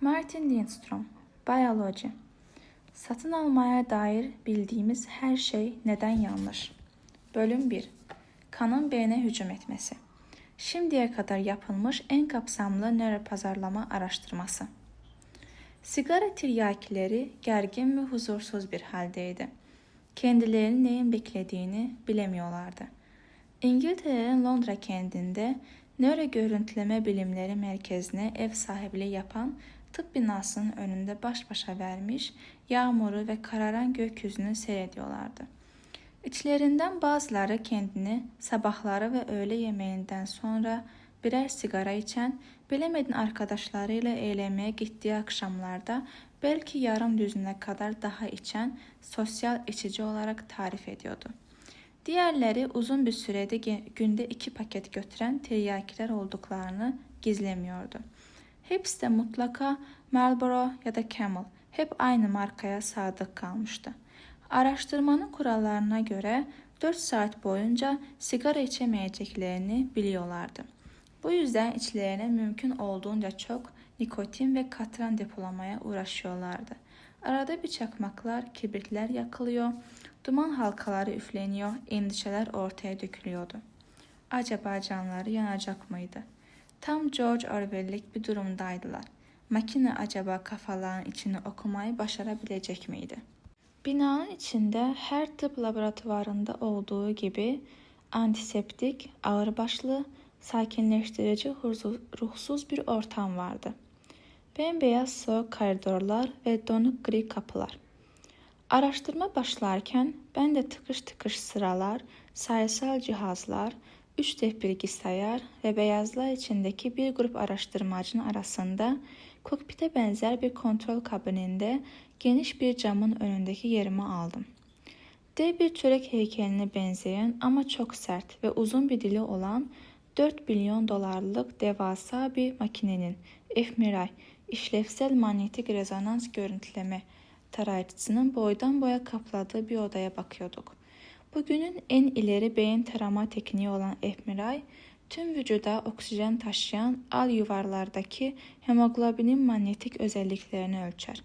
Martin Lindstrom, Biyoloji. Satın almaya dair bildiğimiz her şey neden yanlış? Bölüm 1. Kanın beyne hücum etmesi. Şimdiye kadar yapılmış en kapsamlı nöropazarlama araştırması. Sigara tiryakileri gergin ve huzursuz bir haldeydi. Kendilerini neyin beklediğini bilemiyorlardı. İngiltere'nin Londra kentinde nöro görüntüleme bilimleri merkezine ev sahipliği yapan tıp binasının önünde baş başa vermiş, yağmuru ve kararan gökyüzünü seyrediyorlardı. İçlerinden bazıları kendini sabahları ve öğle yemeğinden sonra birer sigara içen, bilemedin arkadaşlarıyla eğlenmeye gittiği akşamlarda belki yarım düzine kadar daha içen sosyal içici olarak tarif ediyordu. Diğerleri uzun bir sürede günde 2 paket götüren tiryakiler olduklarını gizlemiyordu. Hepsi de mutlaka Marlboro ya da Camel, hep aynı markaya sadık kalmıştı. Araştırmanın kurallarına göre 4 saat boyunca sigara içemeyeceklerini biliyorlardı. Bu yüzden içlerine mümkün olduğunca çok nikotin ve katran depolamaya uğraşıyorlardı. Arada bir çakmaklar, kibritler yakılıyor, duman halkaları üfleniyor, endişeler ortaya dökülüyordu. Acaba canları yanacak mıydı? Tam George Orwell'lik bir durumdaydılar. Makine acaba kafaların içini okumayı başarabilecek miydi? Binanın içinde her tıp laboratuvarında olduğu gibi antiseptik, ağırbaşlı, sakinleştirici, ruhsuz bir ortam vardı. Bembeyaz soğuk koridorlar ve donuk gri kapılar. Araştırma başlarken ben de tıkış tıkış sıralar, sayısal cihazlar, 3D bilgisayar ve beyazlar içindeki bir grup araştırmacının arasında kokpite benzer bir kontrol kabininde geniş bir camın önündeki yerimi aldım. Dev bir çörek heykeline benzeyen ama çok sert ve uzun bir dili olan 4 milyon dolarlık devasa bir makinenin fMRI, işlevsel manyetik rezonans görüntüleme tarayıcısının boydan boya kapladığı bir odaya bakıyorduk. Bugünün en ileri beyin tarama tekniği olan fMRI, tüm vücuda oksijen taşıyan al yuvarlardaki hemoglobinin manyetik özelliklerini ölçer.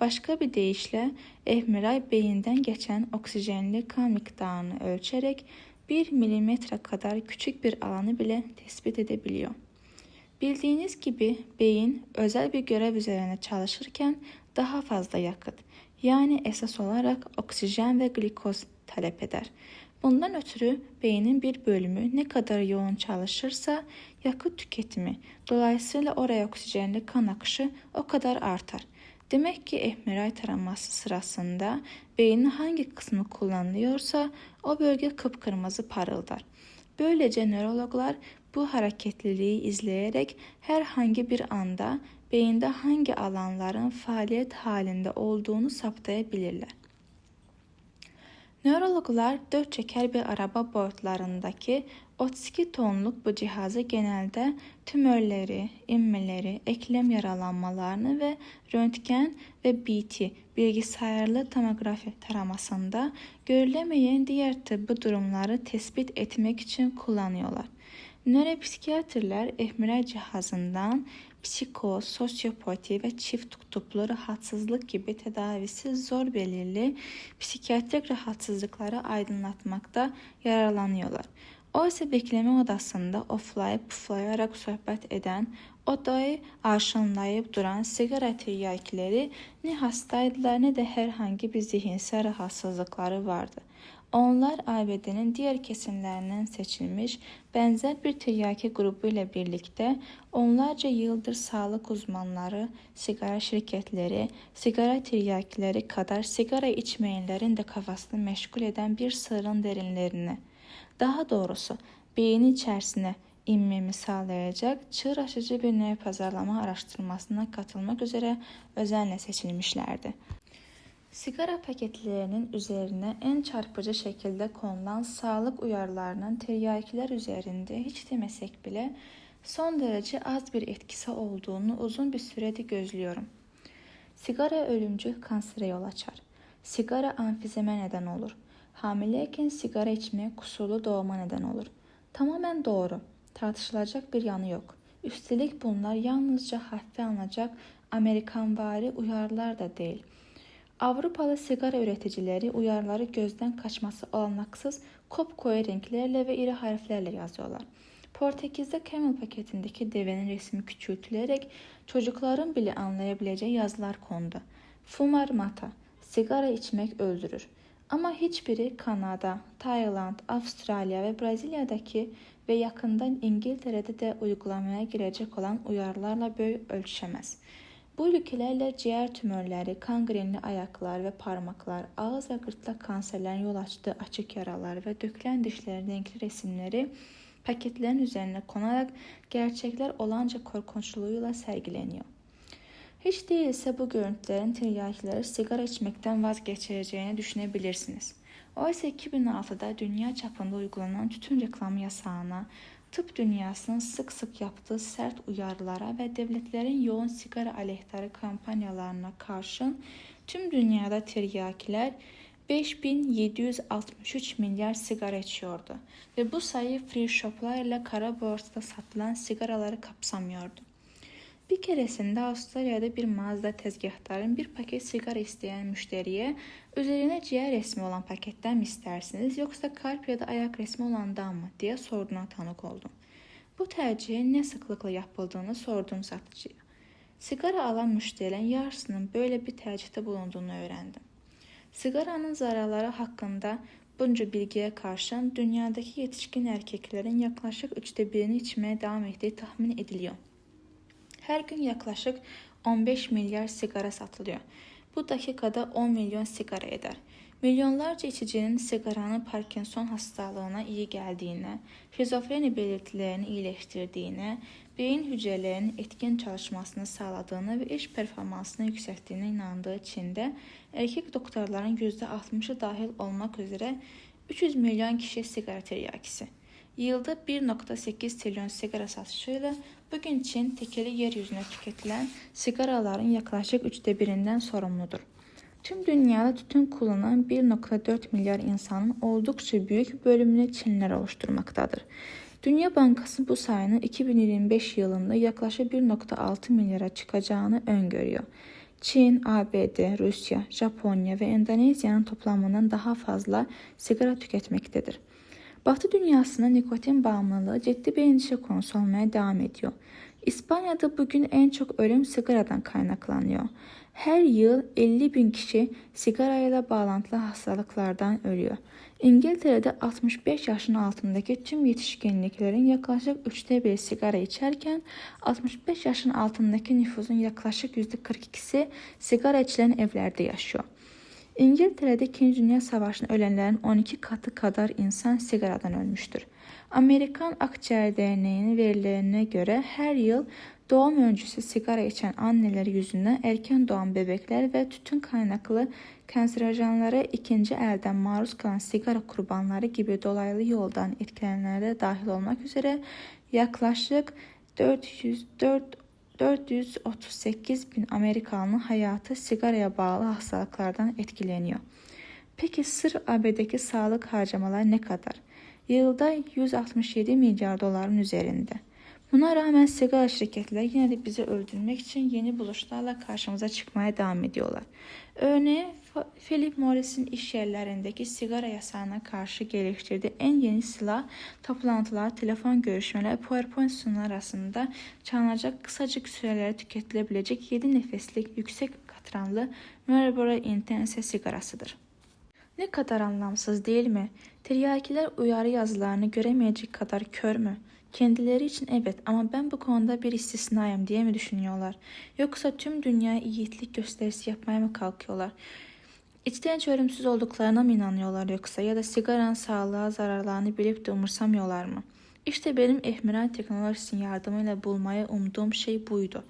Başka bir deyişle fMRI beyinden geçen oksijenli kan miktarını ölçerek 1 milimetre kadar küçük bir alanı bile tespit edebiliyor. Bildiğiniz gibi beyin özel bir görev üzerine çalışırken daha fazla yakıt, yani esas olarak oksijen ve glikoz talep eder. Bundan ötürü beynin bir bölümü ne kadar yoğun çalışırsa yakıt tüketimi, dolayısıyla oraya oksijenli kan akışı o kadar artar. Demek ki fMRI taraması sırasında beynin hangi kısmı kullanılıyorsa o bölge kıpkırmızı parıldar. Böylece nörologlar bu hareketliliği izleyerek herhangi bir anda beyinde hangi alanların faaliyet halinde olduğunu saptayabilirler. Nörologlar 4 çeker bir araba boyutlarındaki 32 tonluk bu cihazı genelde tümörleri, inmeleri, eklem yaralanmalarını ve röntgen ve BT bilgisayarlı tomografi taramasında görülemeyen diğer tıbbi durumları tespit etmek için kullanıyorlar. Nöropsikiyatrlar fMRI cihazından psikoz, sosyopati ve çift kutuplu rahatsızlık gibi tedavisi zor belirli psikiyatrik rahatsızlıkları aydınlatmakta yararlanıyorlar. Oysa bekleme odasında oflayıp puflayarak sohbet eden, odayı arşınlayıp duran sigara tiryakileri ne hastaydılar ne de herhangi bir zihinsel rahatsızlıkları vardı. Onlar ABD'nin diğer kesimlerinden seçilmiş benzer bir tiryaki grubu ile birlikte onlarca yıldır sağlık uzmanları, sigara şirketleri, sigara tiryakileri kadar sigara içmeyenlerin de kafasını meşgul eden bir sırrın derinlerine, daha doğrusu beyin içerisine inmemi sağlayacak çığır açıcı bir nöropazarlama araştırmasına katılmak üzere özenle seçilmişlerdi. Sigara paketlerinin üzerine en çarpıcı şekilde konulan sağlık uyarılarının tiryakiler üzerinde hiç demesek bile son derece az bir etkisi olduğunu uzun bir süredir gözlüyorum. Sigara ölümcül kansere yol açar. Sigara amfizeme neden olur. Hamileyken sigara içmeye kusurlu doğuma neden olur. Tamamen doğru. Tartışılacak bir yanı yok. Üstelik bunlar yalnızca hafife alınacak Amerikanvari uyarılar da değil. Avrupalı sigara üreticileri uyarıları gözden kaçması olanaksız kopkoyu renklerle ve iri harflerle yazıyorlar. Portekiz'de Camel paketindeki devenin resmi küçültülerek çocukların bile anlayabileceği yazılar kondu. Fumar mata, sigara içmek öldürür. Ama hiçbiri Kanada, Tayland, Avustralya ve Brezilya'daki ve yakından İngiltere'de de uygulamaya girecek olan uyarılarla böyle ölçüşemez. Bu ülkelerle ciğer tümörleri, kangrenli ayaklar ve parmaklar, ağız ve gırtlak kanserlerinin yol açtığı açık yaralar ve dökülen dişlerin renkli resimleri paketlerin üzerine konarak gerçekler olanca korkunçluğuyla sergileniyor. Hiç değilse bu görüntülerin tiryakileri sigara içmekten vazgeçireceğini düşünebilirsiniz. Oysa 2006'da dünya çapında uygulanan tütün reklamı yasağına, tıp dünyasının sık sık yaptığı sert uyarılara ve devletlerin yoğun sigara aleyhtarı kampanyalarına karşın tüm dünyada tiryakiler 5763 milyar sigara içiyordu ve bu sayı free shoplar ile kara borsada satılan sigaraları kapsamıyordu. Bir keresinde Avustralya'da bir mağaza tezgahtarın bir paket sigara isteyen müşteriye üzerine ciğer resmi olan paketten mi istersiniz yoksa kalp ya da ayak resmi olandan mı diye sorduğuna tanık oldum. Bu tercihin ne sıklıkla yapıldığını sordum satıcıya. Sigara alan müşterilerin yarısının böyle bir tercihte bulunduğunu öğrendim. Sigaranın zararları hakkında bunca bilgiye karşın dünyadaki yetişkin erkeklerin yaklaşık 1/3'ünü içmeye devam ettiği tahmin ediliyor. Her gün yaklaşık 15 milyar sigara satılıyor. Bu dakikada 10 milyon sigara eder. Milyonlarca içicinin sigaranın Parkinson hastalığına iyi geldiğine, şizofreni belirtilerini iyileştirdiğine, beyin hücrelerinin etkin çalışmasını sağladığına ve iş performansını yükselttiğine inandığı için de erkek doktorların %60'ı dahil olmak üzere 300 milyon kişi sigara tiryakisi. Yılda 1,8 trilyon sigara satışıyla bugün Çin tekeli yeryüzüne tüketilen sigaraların yaklaşık 1/3'ünden sorumludur. Tüm dünyada tütün kullanan 1,4 milyar insanın oldukça büyük bölümünü Çinliler oluşturmaktadır. Dünya Bankası bu sayının 2025 yılında yaklaşık 1,6 milyara çıkacağını öngörüyor. Çin, ABD, Rusya, Japonya ve Endonezya'nın toplamından daha fazla sigara tüketmektedir. Batı dünyasında nikotin bağımlılığı ciddi bir endişe konusu olmaya devam ediyor. İspanya'da bugün en çok ölüm sigaradan kaynaklanıyor. Her yıl 50 bin kişi sigarayla bağlantılı hastalıklardan ölüyor. İngiltere'de 65 yaşın altındaki tüm yetişkinliklerin yaklaşık 1/3 sigara içerken 65 yaşın altındaki nüfusun yaklaşık %42'si sigara içilen evlerde yaşıyor. İngiltere'de 2. Dünya Savaşı'nda ölenlerin 12 katı kadar insan sigaradan ölmüştür. Amerikan Akciğer Derneği'nin verilerine göre her yıl doğum öncesi sigara içen anneler yüzünden erken doğan bebekler ve tütün kaynaklı kanserojenlere ikinci elden maruz kalan sigara kurbanları gibi dolaylı yoldan etkilenenler de dahil olmak üzere yaklaşık 438 bin Amerikanlı hayatı sigaraya bağlı hastalıklardan etkileniyor. Peki sırf ABD'deki sağlık harcamaları ne kadar? Yılda 167 milyar doların üzerinde. Buna rağmen sigara şirketleri yine de bizi öldürmek için yeni buluşlarla karşımıza çıkmaya devam ediyorlar. Örneğin Philip Morris'in iş yerlerindeki sigara yasağına karşı geliştirdiği en yeni silah toplantılar, telefon görüşmeleri, PowerPoint sunumları arasında çalınacak kısacık sürelere tüketilebilecek 7 nefeslik yüksek katranlı Marlboro Intense sigarasıdır. Ne kadar anlamsız değil mi? Tiryakiler uyarı yazılarını göremeyecek kadar kör mü? Kendileri için evet ama ben bu konuda bir istisnayım diye mi düşünüyorlar? Yoksa tüm dünyaya yiğitlik gösterisi yapmaya mı kalkıyorlar? İçten ölümsüz olduklarına mı inanıyorlar yoksa ya da sigaranın sağlığa zararlarını bilip de umursamıyorlar mı? İşte benim Ehmiran teknolojisinin yardımıyla bulmaya umduğum şey buydu.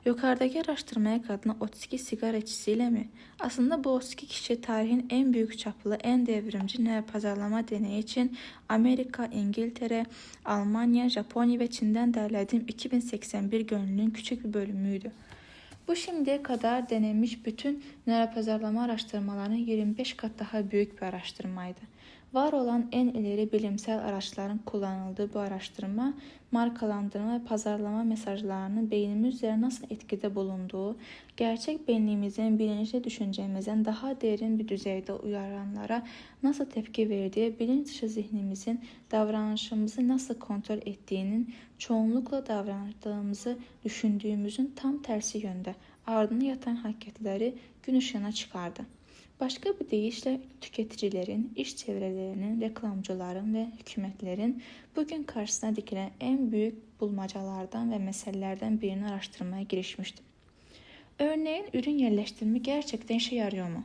Yukarıdaki araştırmaya katılan 32 sigara içisiyle mi? Aslında bu 32 kişi tarihin en büyük çaplı, en devrimci pazarlama deneyi için Amerika, İngiltere, Almanya, Japonya ve Çin'den derlediğim 2081 gönüllünün küçük bir bölümüydü. Bu şimdiye kadar denenmiş bütün pazarlama araştırmalarının 25 kat daha büyük bir araştırmaydı. Var olan en ileri bilimsel araçların kullanıldığı bu araştırma, markalandırma ve pazarlama mesajlarının beynimiz üzerine nasıl etkide bulunduğu, gerçek benliğimizin bilinçli düşüncemizin daha derin bir düzeyde uyaranlara nasıl tepki verdiği, bilinç dışı zihnimizin davranışımızı nasıl kontrol ettiğinin, çoğunlukla davrandığımızı düşündüğümüzün tam tersi yönde ardına yatan hareketleri gün ışığına çıkardı. Başka bir deyişle tüketicilerin, iş çevrelerinin, reklamcıların ve hükümetlerin bugün karşısına dikilen en büyük bulmacalardan ve meselelerden birini araştırmaya girişmiştim. Örneğin ürün yerleştirme gerçekten işe yarıyor mu?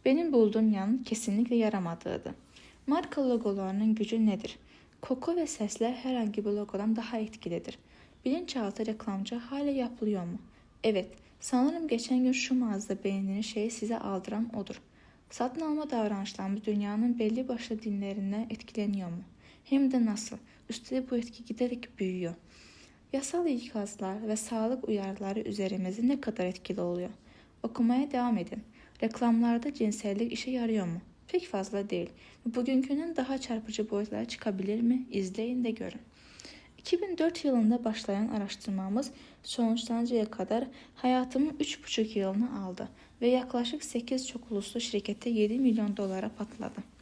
Benim bulduğum yanıt kesinlikle yaramadığıydı. Marka logolarının gücü nedir? Koku ve sesler herhangi bir logodan daha etkilidir. Bilinçaltı reklamcı hala yapılıyor mu? Evet, sanırım geçen gün şu mağazada beğendiğiniz şeyi size aldıran odur. Satın alma davranışlarımız dünyanın belli başlı dinlerinden etkileniyor mu? Hem de nasıl? Üstelik bu etki giderek büyüyor. Yasal ikazlar ve sağlık uyarıları üzerimizde ne kadar etkili oluyor? Okumaya devam edin. Reklamlarda cinsellik işe yarıyor mu? Pek fazla değil. Bugünkünün daha çarpıcı boyutlara çıkabilir mi? İzleyin de görün. 2004 yılında başlayan araştırmamız sonuçlanıncaya kadar hayatımın 3,5 yılını aldı ve yaklaşık 8 çok uluslu şirkete 7 milyon dolara patladı.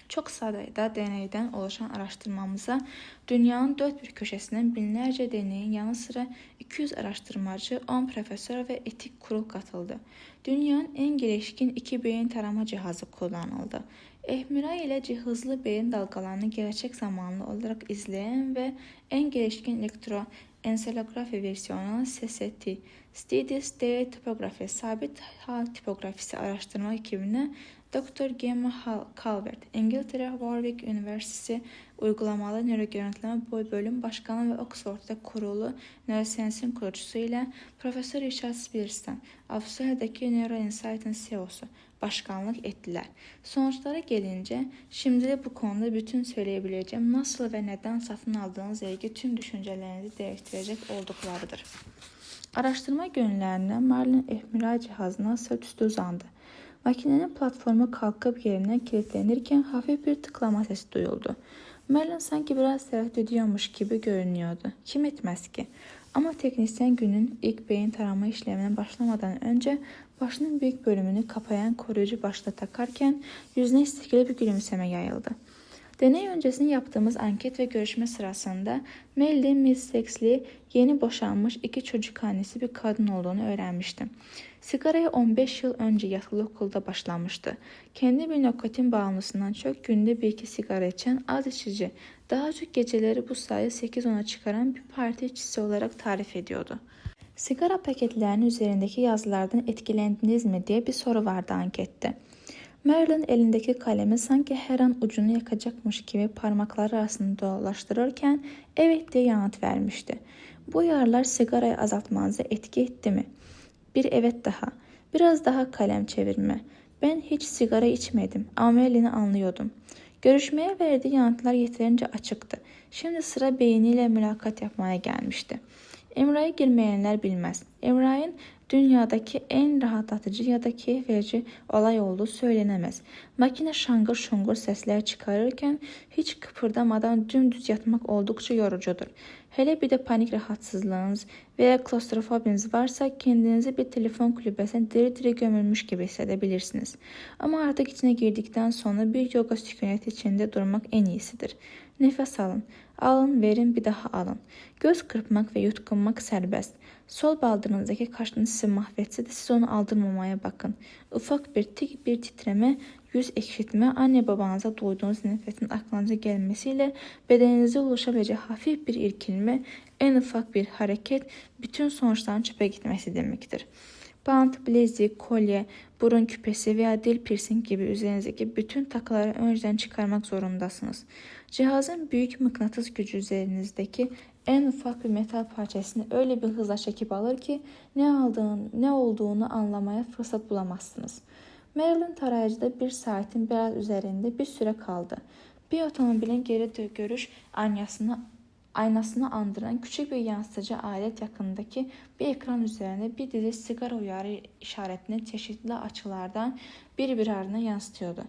Çok sayıda deneyden oluşan araştırmamıza dünyanın dört bir köşesinden binlerce deneyin yanı sıra 200 araştırmacı, 10 profesör ve etik kurul katıldı. Dünyanın en gelişkin 2 beyin tarama cihazı kullanıldı. fMRI ile hızlı beyin dalgalarını gerçek zamanlı olarak izleyen ve en gelişkin elektroensefalografi versiyonu SST, Steady State Topography, sabit hal tipografisi araştırma ekibine Dr. Gemma Calvert, İngiltere Warwick Üniversitesi Uygulamalı Nörogörüntüleme Bölüm Başkanı ve Oxford'da kurulu Neuroscience'in kurucusu ile Profesör Richard Spears'tan Avustralya'daki NeuroInsight'ın CEO'su başkanlık ettiler. Sonuçlara gelince şimdi de bu konuda bütün söyleyebileceğim nasıl ve neden satın aldığınız ilgili tüm düşüncelerinizi değiştirecek olduklarıdır. Araştırma günlerinde Marlin fMRI cihazına sırt üstü uzandı. Makinenin platformu kalkıp yerinden kilitlenirken hafif bir tıklama sesi duyuldu. Merlin sanki biraz tereddüt ediyormuş gibi görünüyordu. Kim etmez ki? Ama teknisyen günün ilk beyin tarama işlemine başlamadan önce başının büyük bölümünü kapayan koruyucu başlığı takarken yüzüne istekli bir gülümseme yayıldı. Deney öncesinde yaptığımız anket ve görüşme sırasında Melly Millsex'li yeni boşanmış 2 çocuk annesi bir kadın olduğunu öğrenmiştim. Sigaraya 15 yıl önce yatılı okulda başlamıştı. Kendi bir nikotin bağımlısından çok günde 1-2 sigara içen az içici, daha çok geceleri bu sayı 8-10'a çıkaran bir parti içisi olarak tarif ediyordu. Sigara paketlerinin üzerindeki yazılardan etkilendiniz mi diye bir soru vardı ankette. Marilyn elindeki kalemi sanki her an ucunu yakacakmış gibi parmakları arasında dolaştırırken evet diye yanıt vermişti. Bu uyarılar sigarayı azaltmanıza etki etti mi? Bir evet daha. Biraz daha kalem çevirme. Ben hiç sigara içmedim ama Marilyn'i anlıyordum. Görüşmeye verdiği yanıtlar yeterince açıktı. Şimdi sıra beyniyle mülakat yapmaya gelmişti. MRI'ye girmeyenler bilmez. MRI'nin dünyadaki en rahatlatıcı ya da keyif verici olay olduğu söylenemez. Makine şangır şungur sesler çıkarırken hiç kıpırdamadan dümdüz yatmak oldukça yorucudur. Hele bir de panik rahatsızlığınız veya klostrofobiniz varsa kendinizi bir telefon kulübesine diri diri gömülmüş gibi hissedebilirsiniz. Ama artık içine girdikten sonra bir yoga sükuneti içinde durmak en iyisidir. Nefes alın. Alın, verin, bir daha alın. Göz kırpmak ve yutkunmak serbest. Sol baldırınızdaki kaşınız sizi mahvetse de siz onu aldırmamaya bakın. Ufak bir titreme, yüz ekşitme, anne babanıza duyduğunuz nefretin aklınıza gelmesiyle bedeninize ulaşabilecek hafif bir irkilme, en ufak bir hareket bütün sonuçların çöpe gitmesi demektir. Bant, bilezik, kolye, burun küpesi veya dil piercing gibi üzerinizdeki bütün takıları önceden çıkarmak zorundasınız. Cihazın büyük mıknatıs gücü üzerinizdeki en ufak bir metal parçasını öyle bir hızla çekip alır ki ne olduğunu anlamaya fırsat bulamazsınız. Marilyn tarayıcıda 1 saatin biraz üzerinde bir süre kaldı. Bir otomobilin geri görüş aynasını andıran küçük bir yansıtıcı alet yakındaki bir ekran üzerinde bir dizi sigara uyarı işaretini çeşitli açılardan birbirine yansıtıyordu.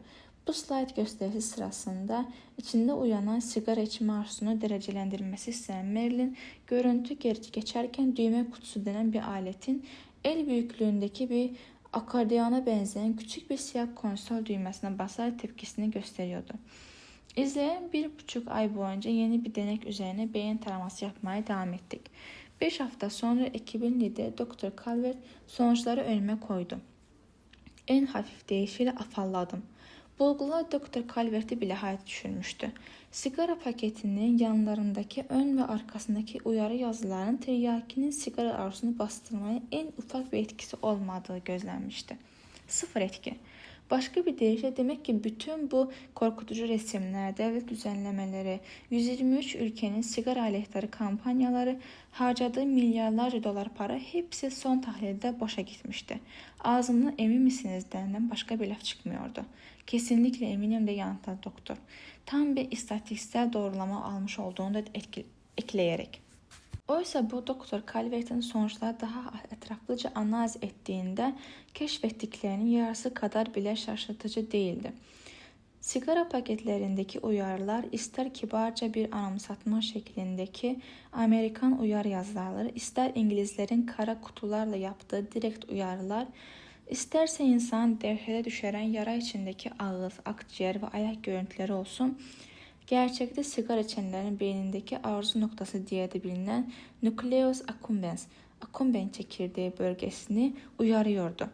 Bu slayd göstərisi sırasında içində uyanan siqara içmə arzusunu dərəcələndirməsi istəyən Merlin görüntü geçərkən düymə kutusu denen bir aletin el büyüklüğündeki bir akordeona benzeyen küçük bir siyah konsol düğmesine basarak tepkisini gösteriyordu. İzleyen 1,5 ay boyunca yeni bir denek üzerine beyin taraması yapmaya devam ettik. 5 hafta sonra ekibin lideri Dr. Calvert sonuçları önüme koydu. En hafif deyişiyle afalladım. Bulgular Dr. Calvert'i bile hayat düşürmüştü. Sigara paketinin yanlarındaki ön ve arkasındaki uyarı yazılarının tiryakinin sigara arzusunu bastırmaya en ufak bir etkisi olmadığı gözlenmişti. Sıfır etki. Başka bir deyişle demek ki bütün bu korkutucu resimler, devlet düzenlemeleri, 123 ülkenin sigara aleyhtarı kampanyaları, harcadığı milyarlarca dolar para hepsi son tahlilde boşa gitmişti. Ağzımdan emin misiniz denilen başka bir laf çıkmıyordu. Kesinlikle eminim de yanıtladı doktor. Tam bir istatistiksel doğrulama almış olduğunu da ekleyerek. Oysa bu Dr. Calvert'in sonuçları daha etraflıca analiz ettiğinde keşfettiklerinin yarısı kadar bile şaşırtıcı değildi. Sigara paketlerindeki uyarılar ister kibarca bir anımsatma şeklindeki Amerikan uyarı yazıları, ister İngilizlerin kara kutularla yaptığı direkt uyarılar, isterse insan dehşete düşüren yara içindeki ağız, akciğer ve ayak görüntüleri olsun, gerçekte sigara içenlerin beynindeki arzu noktası diye de bilinen nucleus accumbens çekirdeği bölgesini uyarıyordu.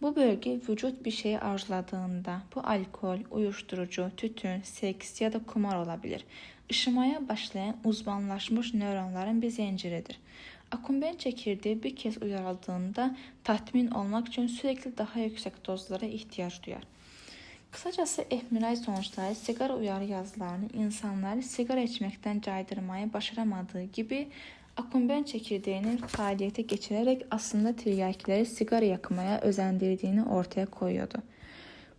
Bu bölge vücut bir şeyi arzuladığında, bu alkol, uyuşturucu, tütün, seks ya da kumar olabilir, ışımaya başlayan uzmanlaşmış nöronların bir zinciridir. Accumbens çekirdeği bir kez uyarıldığında tatmin olmak için sürekli daha yüksek dozlara ihtiyaç duyar. Kısacası fMRI sonuçları sigara uyarı yazılarını insanları sigara içmekten caydırmayı başaramadığı gibi Accumbens çekirdeğinin faaliyete geçirerek aslında tiryakileri sigara yakmaya özendirdiğini ortaya koyuyordu.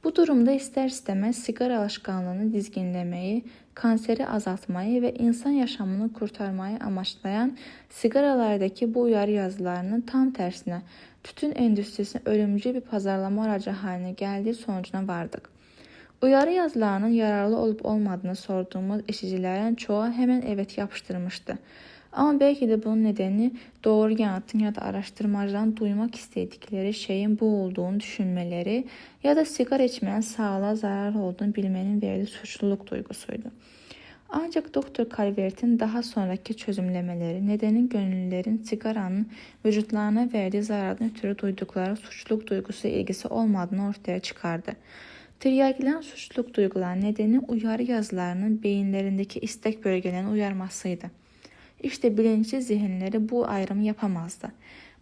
Bu durumda ister istemez sigara alışkanlığını dizginlemeyi, kanseri azaltmayı ve insan yaşamını kurtarmayı amaçlayan sigaralardaki bu uyarı yazılarının tam tersine tütün endüstrisinin ölümcül bir pazarlama aracı haline geldiği sonucuna vardık. Uyarı yazılarının yararlı olup olmadığını sorduğumuz eşicilerin çoğu hemen evet yapıştırmıştı. Ama belki de bunun nedeni doğru yanıtın ya da araştırmacıların duymak istedikleri şeyin bu olduğunu düşünmeleri ya da sigara içmeyen sağlığa zararlı olduğunu bilmenin verdiği suçluluk duygusuydu. Ancak Dr. Calvert'in daha sonraki çözümlemeleri nedenin gönüllülerin sigaranın vücutlarına verdiği zarardan ötürü duydukları suçluluk duygusu ilgisi olmadığını ortaya çıkardı. Tiryakilerin suçluluk duyguları nedeni uyarı yazılarının beyinlerindeki istek bölgelerini uyarmasıydı. İşte bilinçli zihinleri bu ayrımı yapamazdı.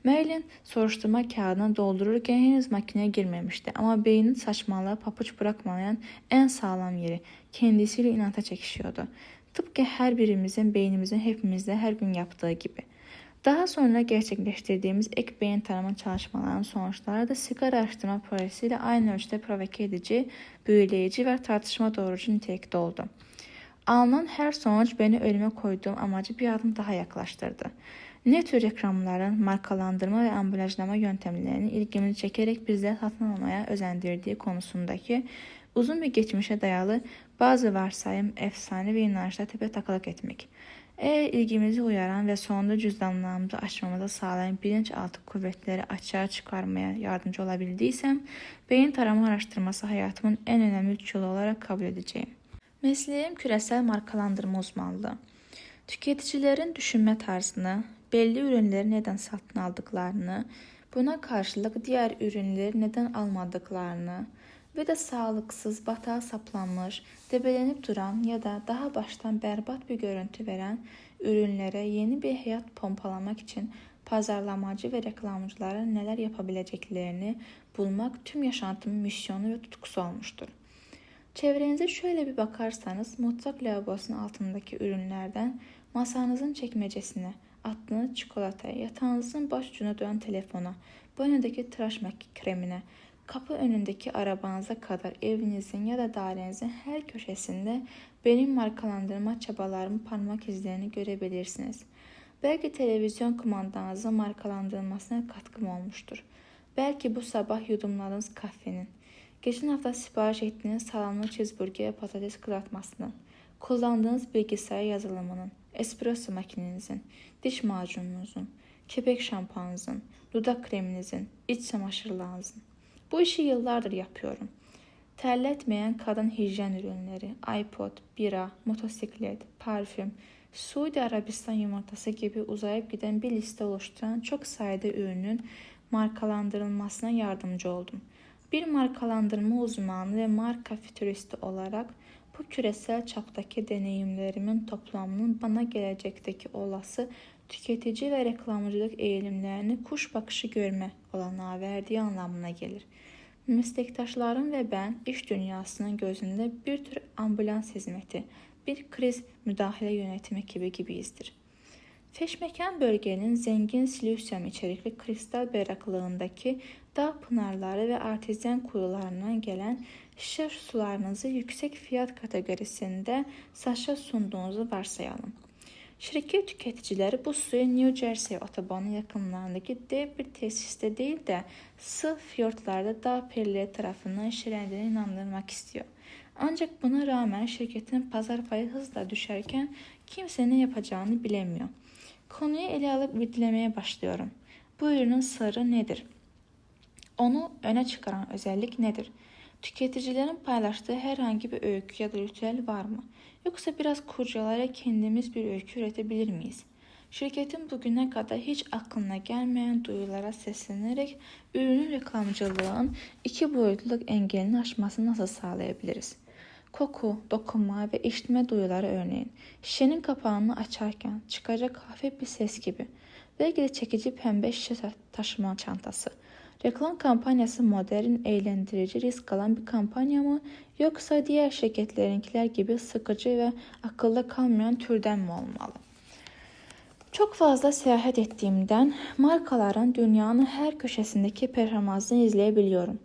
Merlin soruşturma kağıdını doldururken henüz makineye girmemişti ama beynin saçmalığa papuç bırakmayan en sağlam yeri kendisiyle inata çekişiyordu. Tıpkı her birimizin beynimizin hepimizde her gün yaptığı gibi. Daha sonra gerçekleştirdiğimiz ek beyin tarama çalışmalarının sonuçları da sigara araştırma projesiyle aynı ölçüde provoke edici, büyüleyici ve tartışma doğurucu nitelikte oldu. Alınan her sonuç beni ölüme koyduğum amacı bir adım daha yaklaştırdı. Ne tür reklamların markalandırma ve ambalajlama yöntemlerinin ilgimizi çekerek bizleri satın almaya özendirdiği konusundaki uzun bir geçmişe dayalı bazı varsayım, efsane ve inançlara tepe taklak etmek. Eğer ilgimizi uyaran ve sonunda cüzdanlarımızı açmamıza sağlayan bilinçaltı kuvvetleri açığa çıkarmaya yardımcı olabildiysem, beyin tarama araştırması hayatımın en önemli 3 yolu olarak kabul edeceğim. Mesleğim küresel markalandırma uzmanlığı. Tüketicilerin düşünme tarzını, belli ürünleri neden satın aldıklarını, buna karşılık diğer ürünleri neden almadıklarını ve de sağlıksız, batağa saplanmış, debelenip duran ya da daha baştan berbat bir görüntü veren ürünlere yeni bir hayat pompalamak için pazarlamacı ve reklamcılara neler yapabileceklerini bulmak tüm yaşantımın misyonu ve tutkusu olmuştur. Çevrenize şöyle bir bakarsanız mutfak lavabosunun altındaki ürünlerden masanızın çekmecesine, attığınız çikolataya, yatağınızın baş ucuna dönen telefona, banyodaki tıraş kremine, kapı önündeki arabanıza kadar evinizin ya da dairenizin her köşesinde benim markalandırma çabalarımın parmak izlerini görebilirsiniz. Belki televizyon kumandanızın markalandırılmasına katkım olmuştur. Belki bu sabah yudumladığınız kahvenin, Geçen hafta sipariş ettiğiniz salamlı cheeseburger ve patates kızartmasının, kullandığınız bilgisayar yazılımının, espresso makinenizin, diş macununuzun, kepek şampuanınızın, dudak kreminizin, iç çamaşırlarınızın. Bu işi yıllardır yapıyorum. Terletmeyen kadın hijyen ürünleri, iPod, bira, motosiklet, parfüm, Suudi Arabistan yumurtası gibi uzayıp giden bir liste oluşturan çok sayıda ürünün markalandırılmasına yardımcı oldum. Bir markalandırma uzmanı ve marka fütüristi olarak bu küresel çaptaki deneyimlerimin toplamının bana gelecekteki olası tüketici ve reklamcılık eğilimlerini kuş bakışı görme olanağı verdiği anlamına gelir. Meslektaşlarım ve ben iş dünyasının gözünde bir tür ambulans hizmeti, bir kriz müdahale yönetimi ekibi gibiyizdir. Feşmekan bölgenin zengin silisyum içerikli kristal berraklığındaki dağ pınarları ve artezyen kuyularından gelen şişe sularınızı yüksek fiyat kategorisinde satışa sunduğunuzu varsayalım. Şirket tüketicileri bu suyu New Jersey otobanı yakınlarındaki dev bir tesiste değil de sığ fiyortlarda dağ perileri tarafından şişirildiğine inandırmak istiyor. Ancak buna rağmen şirketin pazar payı hızla düşerken kimse ne yapacağını bilemiyor. Konuyu ele alıp irdelemeye başlıyorum. Bu ürünün sırrı nedir? Onu öne çıkaran özellik nedir? Tüketicilerin paylaştığı herhangi bir öykü ya da ritüel var mı? Yoksa biraz kurcalayarak kendimiz bir öykü üretebilir miyiz? Şirketin bugüne kadar hiç aklına gelmeyen duyulara seslenerek ürünün reklamcılığın iki boyutluluk engelini aşmasını nasıl sağlayabiliriz? Koku, dokunma ve işitme duyuları örneğin şişenin kapağını açarken çıkacak hafif bir ses gibi. Belki de çekici pembe şişe taşıma çantası. Reklam kampanyası modern, eğlendirici, risk alan bir kampanya mı yoksa diğer şirketlerinkiler gibi sıkıcı ve akılda kalmayan türden mi olmalı? Çok fazla seyahat ettiğimden markaların dünyanın her köşesindeki performansını izleyebiliyorum.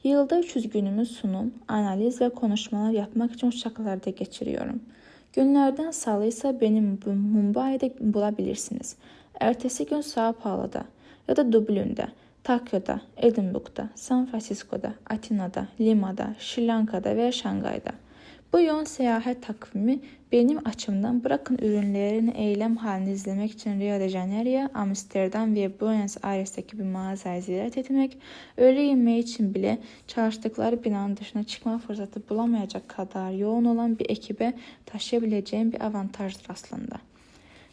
Yılda 300 günümü sunum, analiz ve konuşmalar yapmak için uçaklarda geçiriyorum. Günlerden salı ise beni Mumbai'de bulabilirsiniz. Ertesi gün Sao Paulo'da ya da Dublin'de, Tokyo'da, Edinburgh'da, San Francisco'da, Atina'da, Lima'da, Sri Lanka'da ve Şangay'da. Bu yoğun seyahat takvimi benim açımdan bırakın ürünlerin eylem halini izlemek için Rio de Janeiro, Amsterdam ve Buenos Aires'teki bir mağazayı ziyaret etmek, öğle yemeği için bile çalıştıkları binanın dışına çıkma fırsatı bulamayacak kadar yoğun olan bir ekibe taşıyabileceğim bir avantajdır aslında.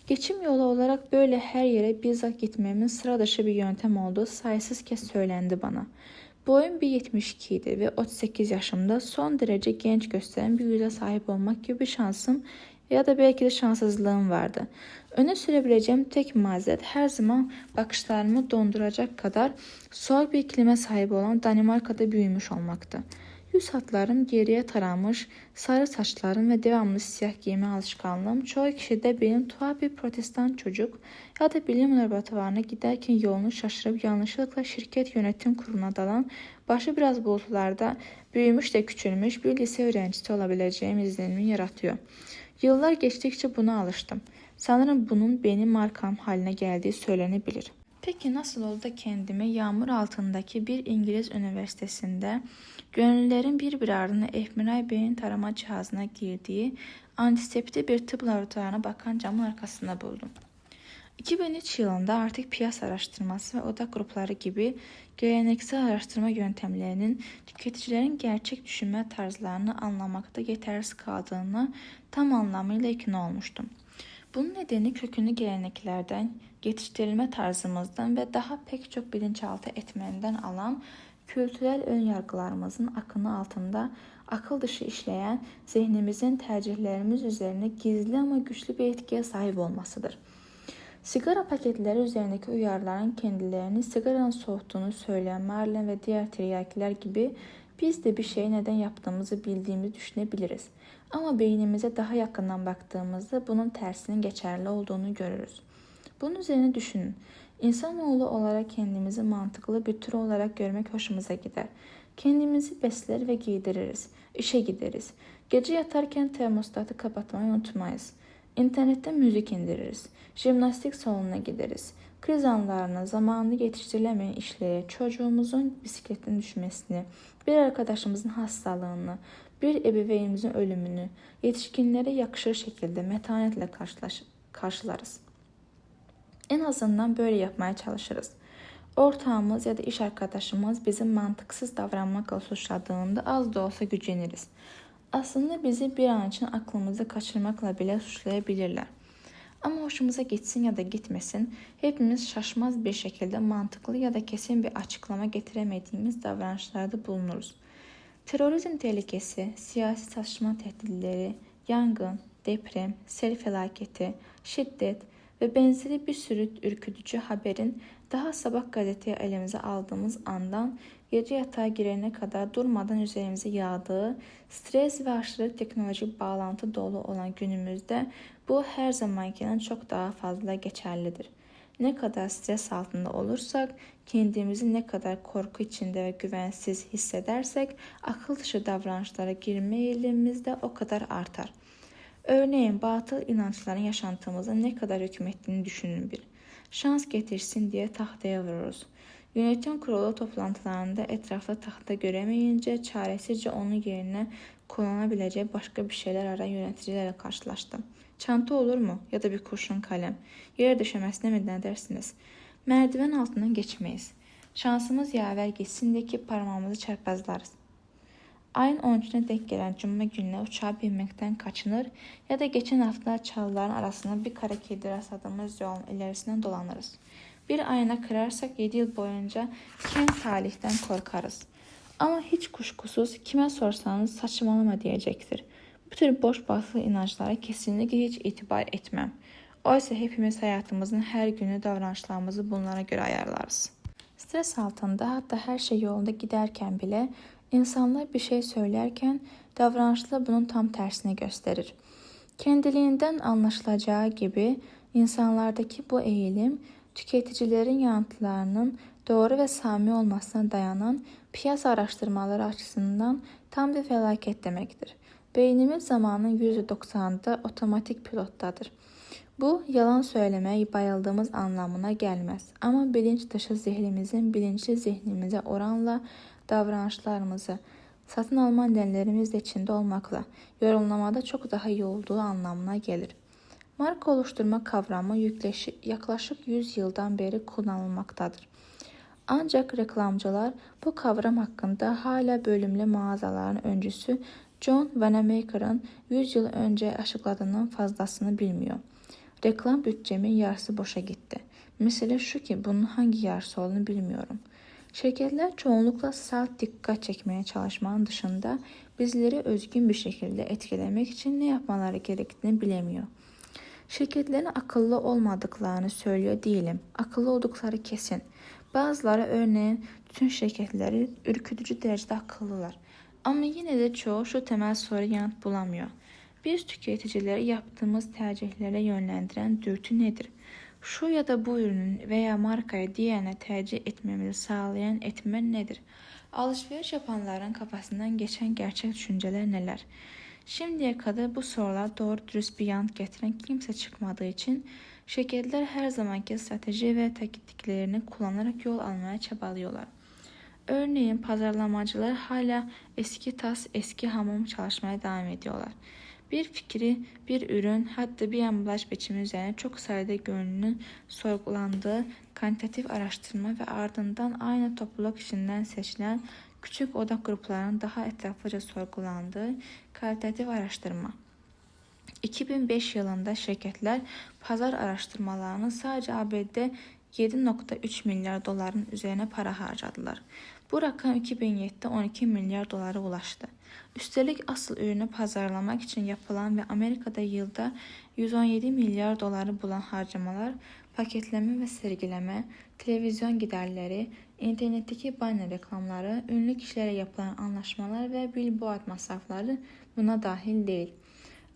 Geçim yolu olarak böyle her yere bizzat gitmemin sıra dışı bir yöntem olduğu sayısız kez söylendi bana. Boyum 1.72 idi ve 38 yaşımda son derece genç gösteren bir yüze sahip olmak gibi bir şansım ya da belki de şanssızlığım vardı. Öne sürebileceğim tek mazeret her zaman bakışlarımı donduracak kadar soğuk bir iklime sahip olan Danimarka'da büyümüş olmaktı. Yüz hatlarım geriye taranmış, sarı saçlarım ve devamlı siyah giyme alışkanlığım çoğu kişide benim tuhaf bir protestan çocuk ya da bilim laboratuvarına giderken yolunu şaşırıp yanlışlıkla şirket yönetim kuruluna dalan, başı biraz bulutlarda büyümüş de küçülmüş bir lise öğrencisi olabileceğim izlenimi yaratıyor. Yıllar geçtikçe buna alıştım. Sanırım bunun benim markam haline geldiği söylenebilir. Peki nasıl oldu da kendimi yağmur altındaki bir İngiliz üniversitesinde gönüllülerin bir ardına Efmiray Bey'in tarama cihazına girdiği antiseptik bir tıp laboratuvarına bakan camın arkasında buldum. 2003 yılında artık piyasa araştırması ve odak grupları gibi geleneksel araştırma yöntemlerinin tüketicilerin gerçek düşünme tarzlarını anlamakta yetersiz kaldığını tam anlamıyla ikna olmuştum. Bunun nedeni kökünü geleneklerden, yetiştirilme tarzımızdan ve daha pek çok bilinçaltı etmenden alan kültürel önyargılarımızın akını altında akıl dışı işleyen zihnimizin tercihlerimiz üzerine gizli ama güçlü bir etkiye sahip olmasıdır. Sigara paketleri üzerindeki uyarıların kendilerini sigaranın soğuttuğunu söyleyen Marlene ve diğer tiryakiler gibi biz de bir şeyi neden yaptığımızı bildiğimizi düşünebiliriz. Ama beynimize daha yakından baktığımızda bunun tersinin geçerli olduğunu görürüz. Bunun üzerine düşünün. İnsanoğlu olarak kendimizi mantıklı bir tür olarak görmek hoşumuza gider. Kendimizi besler ve giydiririz. İşe gideriz. Gece yatarken termostatı kapatmayı unutmayız. İnternetten müzik indiririz. Jimnastik salonuna gideriz. Kriz anlarına zamanında yetiştirilemeyen işleri, çocuğumuzun bisikletten düşmesini, bir arkadaşımızın hastalığını, bir ebeveynimizin ölümünü yetişkinlere yakışır şekilde metanetle karşılarız. En azından böyle yapmaya çalışırız. Ortağımız ya da iş arkadaşımız bizim mantıksız davranmakla suçladığında az da olsa güceniriz. Aslında bizi bir an için aklımızı kaçırmakla bile suçlayabilirler. Ama hoşumuza gitsin ya da gitmesin, hepimiz şaşmaz bir şekilde mantıklı ya da kesin bir açıklama getiremediğimiz davranışlarda bulunuruz. Terörizm tehlikesi, siyasi çatışma tehditleri, yangın, deprem, sel felaketi, şiddet ve benzeri bir sürü ürkütücü haberin daha sabah gazeteyi elimize aldığımız andan gece yatağa girene kadar durmadan üzerimize yağdığı stres ve aşırı teknolojik bağlantı dolu olan günümüzde bu her zamankinden çok daha fazla geçerlidir. Ne kadar stres altında olursak, kendimizi ne kadar korku içinde ve güvensiz hissedersek, akıl dışı davranışlara girme eğilimimiz de o kadar artar. Örneğin batıl inançların yaşantımıza ne kadar hükmettiğini düşünün bir. Şans getirsin diye tahtaya vururuz. Yönetim kurulu toplantılarında etrafta tahta göremeyince çaresizce onun yerine kullanabileceği başka bir şeyler arayan yöneticilerle karşılaştım. Çanta olur mu? Ya da bir kurşun kalem. Yere düşemesine mi ne dersiniz? Merdiven altından geçmeyiz. Şansımız yaver gitsin diye ki parmağımızı çarpazlarız. Ayın 13'üne denk gelen cuma gününe uçağa binmekten kaçınır ya da geçen hafta çalıların arasında bir kara kedi rastladığımız yolun ilerisinden dolanırız. Bir ayna kırarsak 7 yıl boyunca kim talihten korkarız. Ama hiç kuşkusuz kime sorsanız saçmalama diyecektir. Bu tür boş batıl inançlara kesinlikle hiç itibar etmem. Oysa hepimiz hayatımızın her günü davranışlarımızı bunlara göre ayarlarız. Stres altında hatta her şey yolunda giderken bile insanlar bir şey söylerken davranışla bunun tam tersini gösterir. Kendiliğinden anlaşılacağı gibi insanlardaki bu eğilim tüketicilerin yanıtlarının doğru ve samimi olmasına dayanan piyasa araştırmaları açısından tam bir felaket demektir. Beynimiz zamanın %90'ında otomatik pilottadır. Bu yalan söylemeye bayıldığımız anlamına gelmez. Ama bilinç dışı zihnimizin bilinçli zihnimize oranla davranışlarımızı satın alma nedenlerimiz de içinde olmakla yorumlamada çok daha iyi olduğu anlamına gelir. Marka oluşturma kavramı yaklaşık 100 yıldan beri kullanılmaktadır. Ancak reklamcılar bu kavram hakkında hala bölümlü mağazaların öncüsü John Wanamaker'ın 100 yıl önce açıkladığının fazlasını bilmiyor. Reklam bütçemin yarısı boşa gitti. Mesele şu ki bunun hangi yarısı olduğunu bilmiyorum. Şirketler çoğunlukla salt dikkat çekmeye çalışmanın dışında bizleri özgün bir şekilde etkilemek için ne yapmaları gerektiğini bilemiyor. Şirketlerin akıllı olmadıklarını söylüyor değilim. Akıllı oldukları kesin. Bazıları örneğin bütün şirketleri ürkütücü derecede akıllılar. Ama yine de çoğu şu temel soruya yanıt bulamıyor. Biz tüketicileri yaptığımız tercihlere yönlendiren dürtü nedir? Şu ya da bu ürünün veya markayı diğerine tercih etmemizi sağlayan etmen nedir? Alışveriş yapanların kafasından geçen gerçek düşünceler neler? Şimdiye kadar bu sorular doğru dürüst bir yanıt getiren kimse çıkmadığı için şirketler her zamanki strateji ve taktiklerini kullanarak yol almaya çabalıyorlar. Örneğin pazarlamacılar hala eski tas eski hamam çalışmaya devam ediyorlar. Bir fikri, bir ürün, hatta bir ambalaj biçimi üzerine çok sayıda gönüllünün sorgulandığı kantitatif araştırma ve ardından aynı topluluk içinden seçilen küçük odak gruplarının daha etraflıca sorgulandığı kalitatif araştırma. 2005 yılında şirketler pazar araştırmalarının sadece ABD'de 7,3 milyar doların üzerine para harcadılar. Bu rakam 2007'de 12 milyar dolara ulaştı. Üstelik asıl ürünü pazarlamak için yapılan ve Amerika'da yılda 117 milyar doları bulan harcamalar, paketleme ve sergileme, televizyon giderleri, internetteki banner reklamları, ünlü kişilere yapılan anlaşmalar ve billboard masrafları buna dahil değil.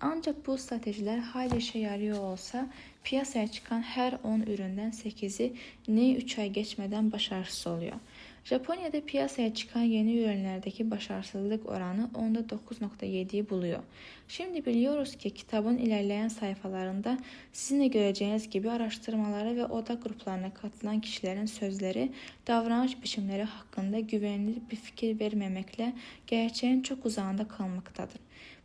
Ancak bu stratejiler hala işe yarıyor olsa piyasaya çıkan her 10 üründen 8'i ne 3 ay geçmeden başarısız oluyor. Japonya'da piyasaya çıkan yeni ürünlerdeki başarısızlık oranı onda 9,7'yi buluyor. Şimdi biliyoruz ki kitabın ilerleyen sayfalarında sizin de göreceğiniz gibi araştırmaları ve odak gruplarına katılan kişilerin sözleri, davranış biçimleri hakkında güvenilir bir fikir vermemekle gerçeğin çok uzağında kalmaktadır.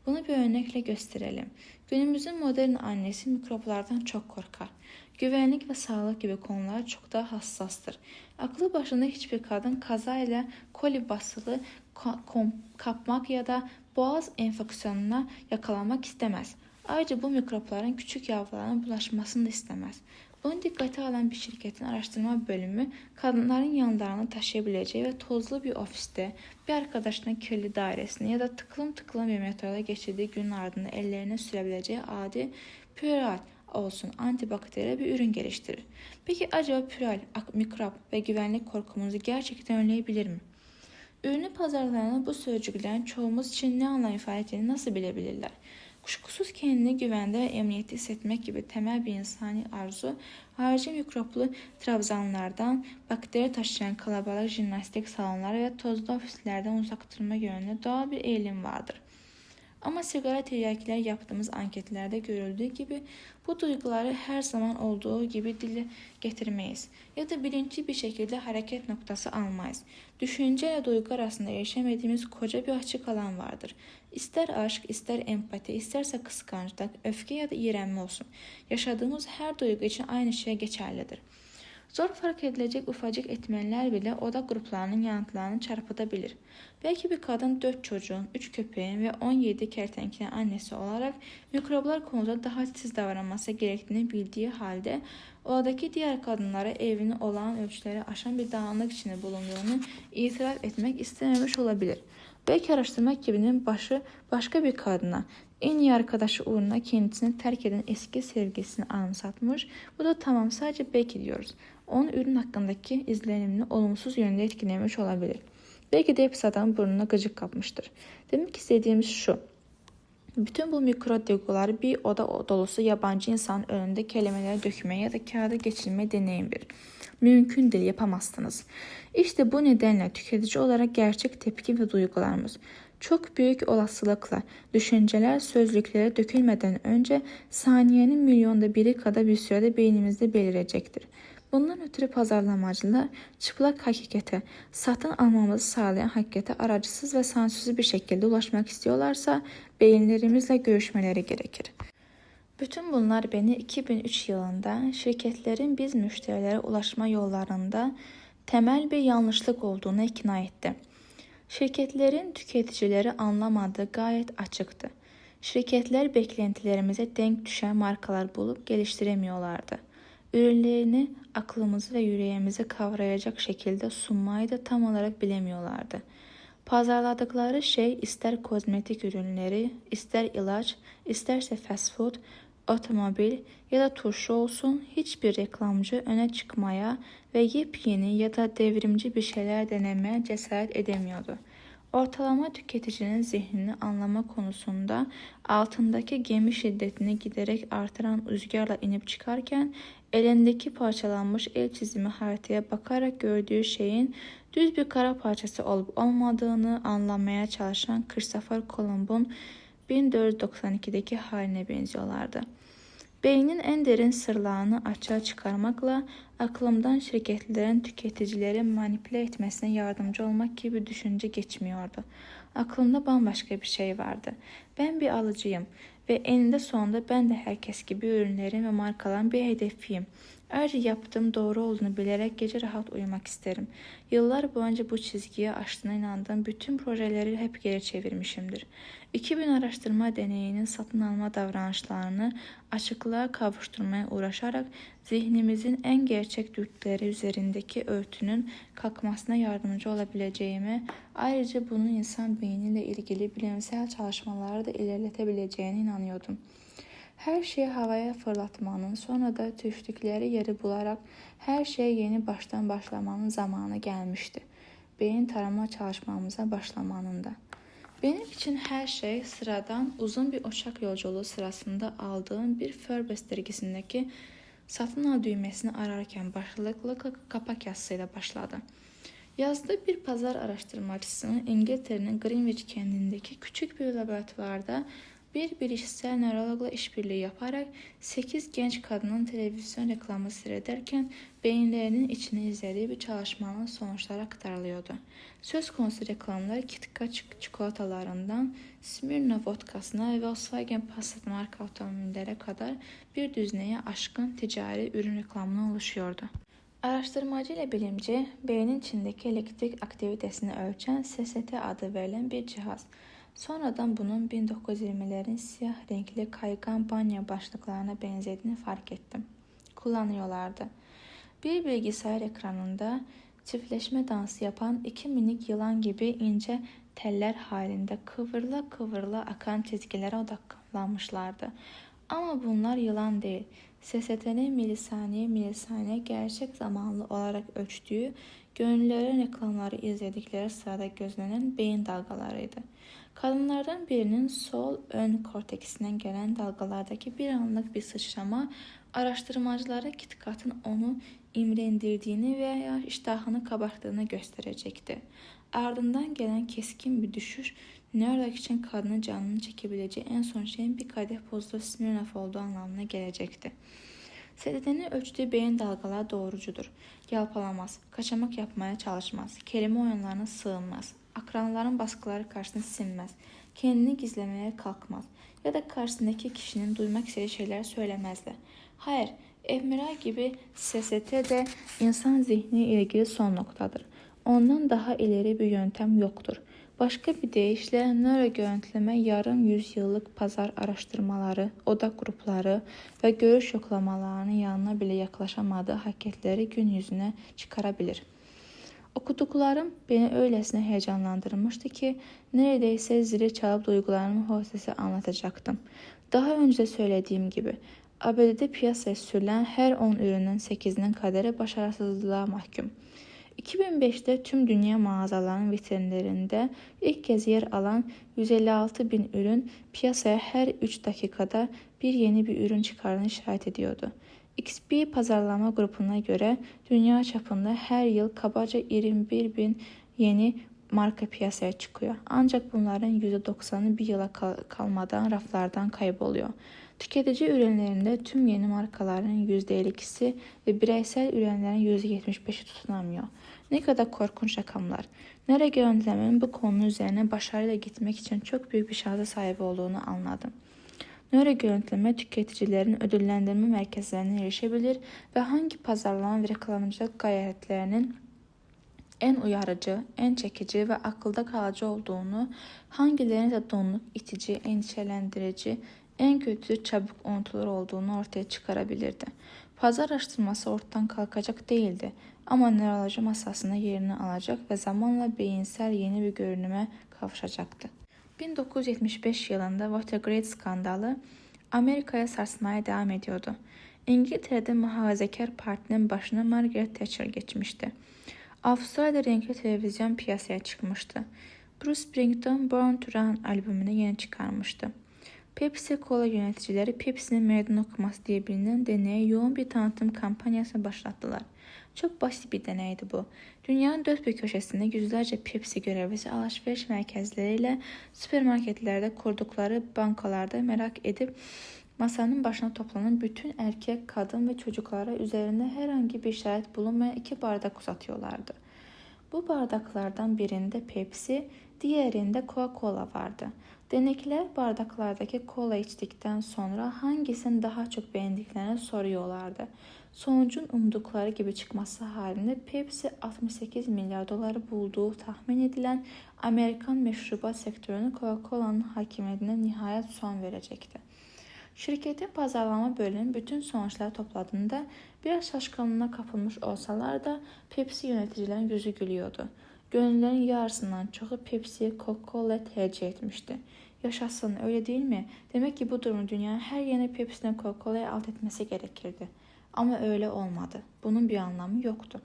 Bunu bir örnekle gösterelim. Günümüzün modern annesi mikroplardan çok korkar. Güvenlik ve sağlık gibi konular çok daha hassastır. Aklı başında hiçbir kadın kazayla koli basılı kapmak ya da boğaz enfeksiyonuna yakalanmak istemez. Ayrıca bu mikropların küçük yavrularına bulaşmasını da istemez. Bunu dikkate alan bir şirketin araştırma bölümü kadınların yanlarını taşıyabileceği ve tozlu bir ofiste, bir arkadaşının kirli dairesinde ya da tıklım bir metroda geçirdiği günün ardından ellerine sürebileceği adi Purell olsun antibakteriyel bir ürün geliştirir. Peki acaba Purell, mikrop ve güvenlik korkumuzu gerçekten önleyebilir mi? Ürünü pazarlanan bu sözcüklerin çoğumuz için ne anlam ifade ettiğini nasıl bilebilirler? Kuşkusuz kendini güvende ve emniyette hissetmek gibi temel bir insani arzu, harici mikroplu trabzanlardan, bakteri taşıyan kalabalık jimnastik salonları ve tozlu ofislerden uzak durma yönünde doğal bir eğilim vardır. Ama sigara tiryakiler yaptığımız anketlerde görüldüğü gibi bu duyguları her zaman olduğu gibi dile getirmeyiz ya da bilinçli bir şekilde hareket noktası almayız. Düşünce ile duygu arasında erişemediğimiz koca bir açık alan vardır. İster aşk, ister empati, isterse kıskançlık, öfke ya da iğrenme olsun. Yaşadığımız her duygu için aynı şey geçerlidir. Zor fark edilecek ufacık etmenler bile odak gruplarının yanıtlarını çarpıtabilir. Belki bir kadın 4 çocuğun, 3 köpeğin ve 17 kertenkele annesi olarak mikroplar konusunda daha titiz davranması gerektiğini bildiği halde oradaki diğer kadınlara evini olağan ölçüleri aşan bir dağınık içinde bulunduğunu itiraf etmek istememiş olabilir. Belki araştırma ekibinin başı başka bir kadına, en iyi arkadaşı uğruna kendisini terk eden eski sevgilisini anımsatmış. Bu da tamam, sadece belki diyoruz. Onun ürün hakkındaki izlenimini olumsuz yönde etkilemiş olabilir. Belki de hepsi adamın burnuna gıcık kapmıştır. Demek istediğimiz şu: bütün bu mikro duygular bir oda dolusu yabancı insanın önünde kelimeleri dökmeye ya da kağıda geçirmeye deneyimdir. Mümkün değil, yapamazsınız. İşte bu nedenle tüketici olarak gerçek tepki ve duygularımız çok büyük olasılıkla düşünceler sözlüklere dökülmeden önce saniyenin milyonda biri kadar bir sürede beynimizde belirecektir. Bundan ötürü pazarlamacılar çıplak hakikate, satın almamızı sağlayan hakikate aracısız ve sansürsüz bir şekilde ulaşmak istiyorlarsa beyinlerimizle görüşmeleri gerekir. Bütün bunlar beni 2003 yılında şirketlerin biz müşterilere ulaşma yollarında temel bir yanlışlık olduğuna ikna etti. Şirketlerin tüketicileri anlamadığı gayet açıktı. Şirketler beklentilerimize denk düşen markalar bulup geliştiremiyorlardı. Ürünlerini aklımızı ve yüreğimizi kavrayacak şekilde sunmayı da tam olarak bilemiyorlardı. Pazarladıkları şey ister kozmetik ürünleri, ister ilaç, isterse fast food, otomobil ya da turşu olsun, hiçbir reklamcı öne çıkmaya ve yepyeni ya da devrimci bir şeyler denemeye cesaret edemiyordu. Ortalama tüketicinin zihnini anlama konusunda altındaki gemi şiddetini giderek artıran rüzgarla inip çıkarken elindeki parçalanmış el çizimi haritaya bakarak gördüğü şeyin düz bir kara parçası olup olmadığını anlamaya çalışan Christopher Columbus'un 1492'deki haline benziyorlardı. Beynin en derin sırlarını açığa çıkarmakla aklımdan şirketlerin tüketicileri manipüle etmesine yardımcı olmak gibi bir düşünce geçmiyordu. Aklımda bambaşka bir şey vardı. Ben bir alıcıyım ve eninde sonunda ben de herkes gibi ürünlerin ve markaların bir hedefiyim. Ayrıca yaptığım doğru olduğunu bilerek gece rahat uyumak isterim. Yıllar boyunca bu çizgiye aştığına inandığım bütün projeleri hep geri çevirmişimdir. 2000 araştırma deneyinin satın alma davranışlarını açıklığa kavuşturmaya uğraşarak zihnimizin en gerçek dürtüleri üzerindeki örtünün kalkmasına yardımcı olabileceğime, ayrıca bunun insan beyniyle ilgili bilimsel çalışmaları da ilerletebileceğine inanıyordum. Her şeyi havaya fırlatmanın, sonra da düştükleri yeri bularak her şeye yeni baştan başlamanın zamanı gelmişti. Beyin tarama çalışmamıza başlamanın da. Benim için her şey sıradan uzun bir uçak yolculuğu sırasında aldığım bir Forbes dergisindeki satın al düğmesini ararken başlıklı kapak yazısıyla başladı. Yazdığı bir pazar araştırmacısının İngiltere'nin Greenwich kendindeki küçük bir laboratuvarda bir bilişsel nörologla işbirliği yaparak 8 genç kadının televizyon reklamı seyrederken beyinlerinin içini izlediği bir çalışmanın sonuçları aktarılıyordu. Söz konusu reklamlar KitKat çikolatalarından Smirnoff vodkasına ve Volkswagen Passat marka otomobillere kadar bir düzineye aşkın ticari ürün reklamına oluşuyordu. Araştırmacı ile bilimci, beynin içindeki elektrik aktivitesini ölçen SST adı verilen bir cihaz. Sonradan bunun 1920'lerin siyah renkli kaygan banyo başlıklarına benzediğini fark ettim. Kullanıyorlardı. Bir bilgisayar ekranında çiftleşme dansı yapan iki minik yılan gibi ince teller halinde kıvrıla kıvrıla akan çizgilere odaklanmışlardı. Ama bunlar yılan değil. SST'nin milisaniye gerçek zamanlı olarak ölçtüğü, gönüllülerin reklamları izledikleri sırada gözlenen beyin dalgalarıydı. Kadınlardan birinin sol ön korteksinden gelen dalgalardaki bir anlık bir sıçrama, araştırmacılara KitKat'ın onu imrendirdiğini veya iştahını kabarttığını gösterecekti. Ardından gelen keskin bir düşüş, nörolog için kadının canını çekebileceği en son şeyin bir kadeh buzlu Smirnoff olduğu anlamına gelecekti. SST'nin ölçtüğü beyin dalgaları doğrucudur. Yalpalamaz, kaçamak yapmaya çalışmaz, kelime oyunlarına sığınmaz, akranların baskıları karşısında sinmez, kendini gizlemeye kalkmaz ya da karşısındaki kişinin duymak istediği şeyler söylemezler. Hayır, fMRI gibi SST de insan zihni ile ilgili son noktadır. Ondan daha ileri bir yöntem yoktur. Başka bir deyişle nöro yarım yüzyıllık pazar araştırmaları, odak grupları ve görüş yoklamalarının yanına bile yaklaşamadığı hakikatleri gün yüzüne çıkarabilir. Okuduklarım beni öylesine heyecanlandırmıştı ki neredeyse zili çalıp duygularımı hostese anlatacaktım. Daha önce söylediğim gibi ABD'de piyasaya sürülen her 10 ürünün 8'inin kaderi başarısızlığa mahkum. 2005'te tüm dünya mağazalarının vitrinlerinde ilk kez yer alan 156 bin ürün piyasaya her 3 dakikada bir yeni bir ürün çıkardığını işaret ediyordu. XP pazarlama grubuna göre dünya çapında her yıl kabaca 21 bin yeni marka piyasaya çıkıyor. Ancak bunların %90'ı bir yıla kalmadan raflardan kayboluyor. Tüketici ürünlerinde tüm yeni markaların %52'si ve bireysel ürünlerin %75'i tutunamıyor. Ne kadar korkunç rakamlar. Nöro görüntülemenin bu konu üzerine başarıyla gitmek için çok büyük bir şansa sahip olduğunu anladım. Nöro görüntüleme tüketicilerin ödüllendirme merkezlerine erişebilir ve hangi pazarlama ve reklamcılık gayretlerinin en uyarıcı, en çekici ve akılda kalıcı olduğunu, hangilerinin de donuk, itici, endişelendirici, en kötü çabuk unutulur olduğunu ortaya çıkarabilirdi. Pazar araştırması ortadan kalkacak değildi ama nöroloji masasında yerini alacak ve zamanla beyinsel yeni bir görünüme kavuşacaktı. 1975 yılında Watergate skandalı Amerika'ya sarsmaya devam ediyordu. İngiltere'de Muhafazakar Parti'nin başına Margaret Thatcher geçmişti. Avustralya'da renkli televizyon piyasaya çıkmıştı. Bruce Springsteen Born to Run albümünü yeni çıkarmıştı. Pepsi Cola yöneticileri Pepsi'nin meydan okuması diye bilinen deneye yoğun bir tanıtım kampanyası başlattılar. Çok basit bir deneydi bu. Dünyanın dört bir köşesinde yüzlerce Pepsi görevlisi alışveriş merkezleriyle süpermarketlerde kurdukları bankalarda merak edip masanın başına toplanan bütün erkek, kadın ve çocuklara üzerinde herhangi bir işaret bulunmayan 2 bardak uzatıyorlardı. Bu bardaklardan birinde Pepsi, diğerinde Coca-Cola vardı. Denekler bardaklardaki kola içtikten sonra hangisini daha çok beğendiklerini soruyorlardı. Sonucun umdukları gibi çıkması halinde Pepsi 68 milyar doları bulduğu tahmin edilen Amerikan meşrubat sektörünün Coca-Cola'nın hakimiyetine nihayet son verecekti. Şirketin pazarlama bölümü bütün sonuçları topladığında biraz şaşkınlığına kapılmış olsalar da Pepsi yöneticilerin yüzü gülüyordu. Gönüllerin yarısından çoğu Pepsi'ye Coca-Cola tercih etmişti. Yaşasın, öyle değil mi? Demek ki bu durum dünyanın her yeni Pepsi'den Coca-Cola'ya alt etmesi gerekirdi. Ama öyle olmadı. Bunun bir anlamı yoktu.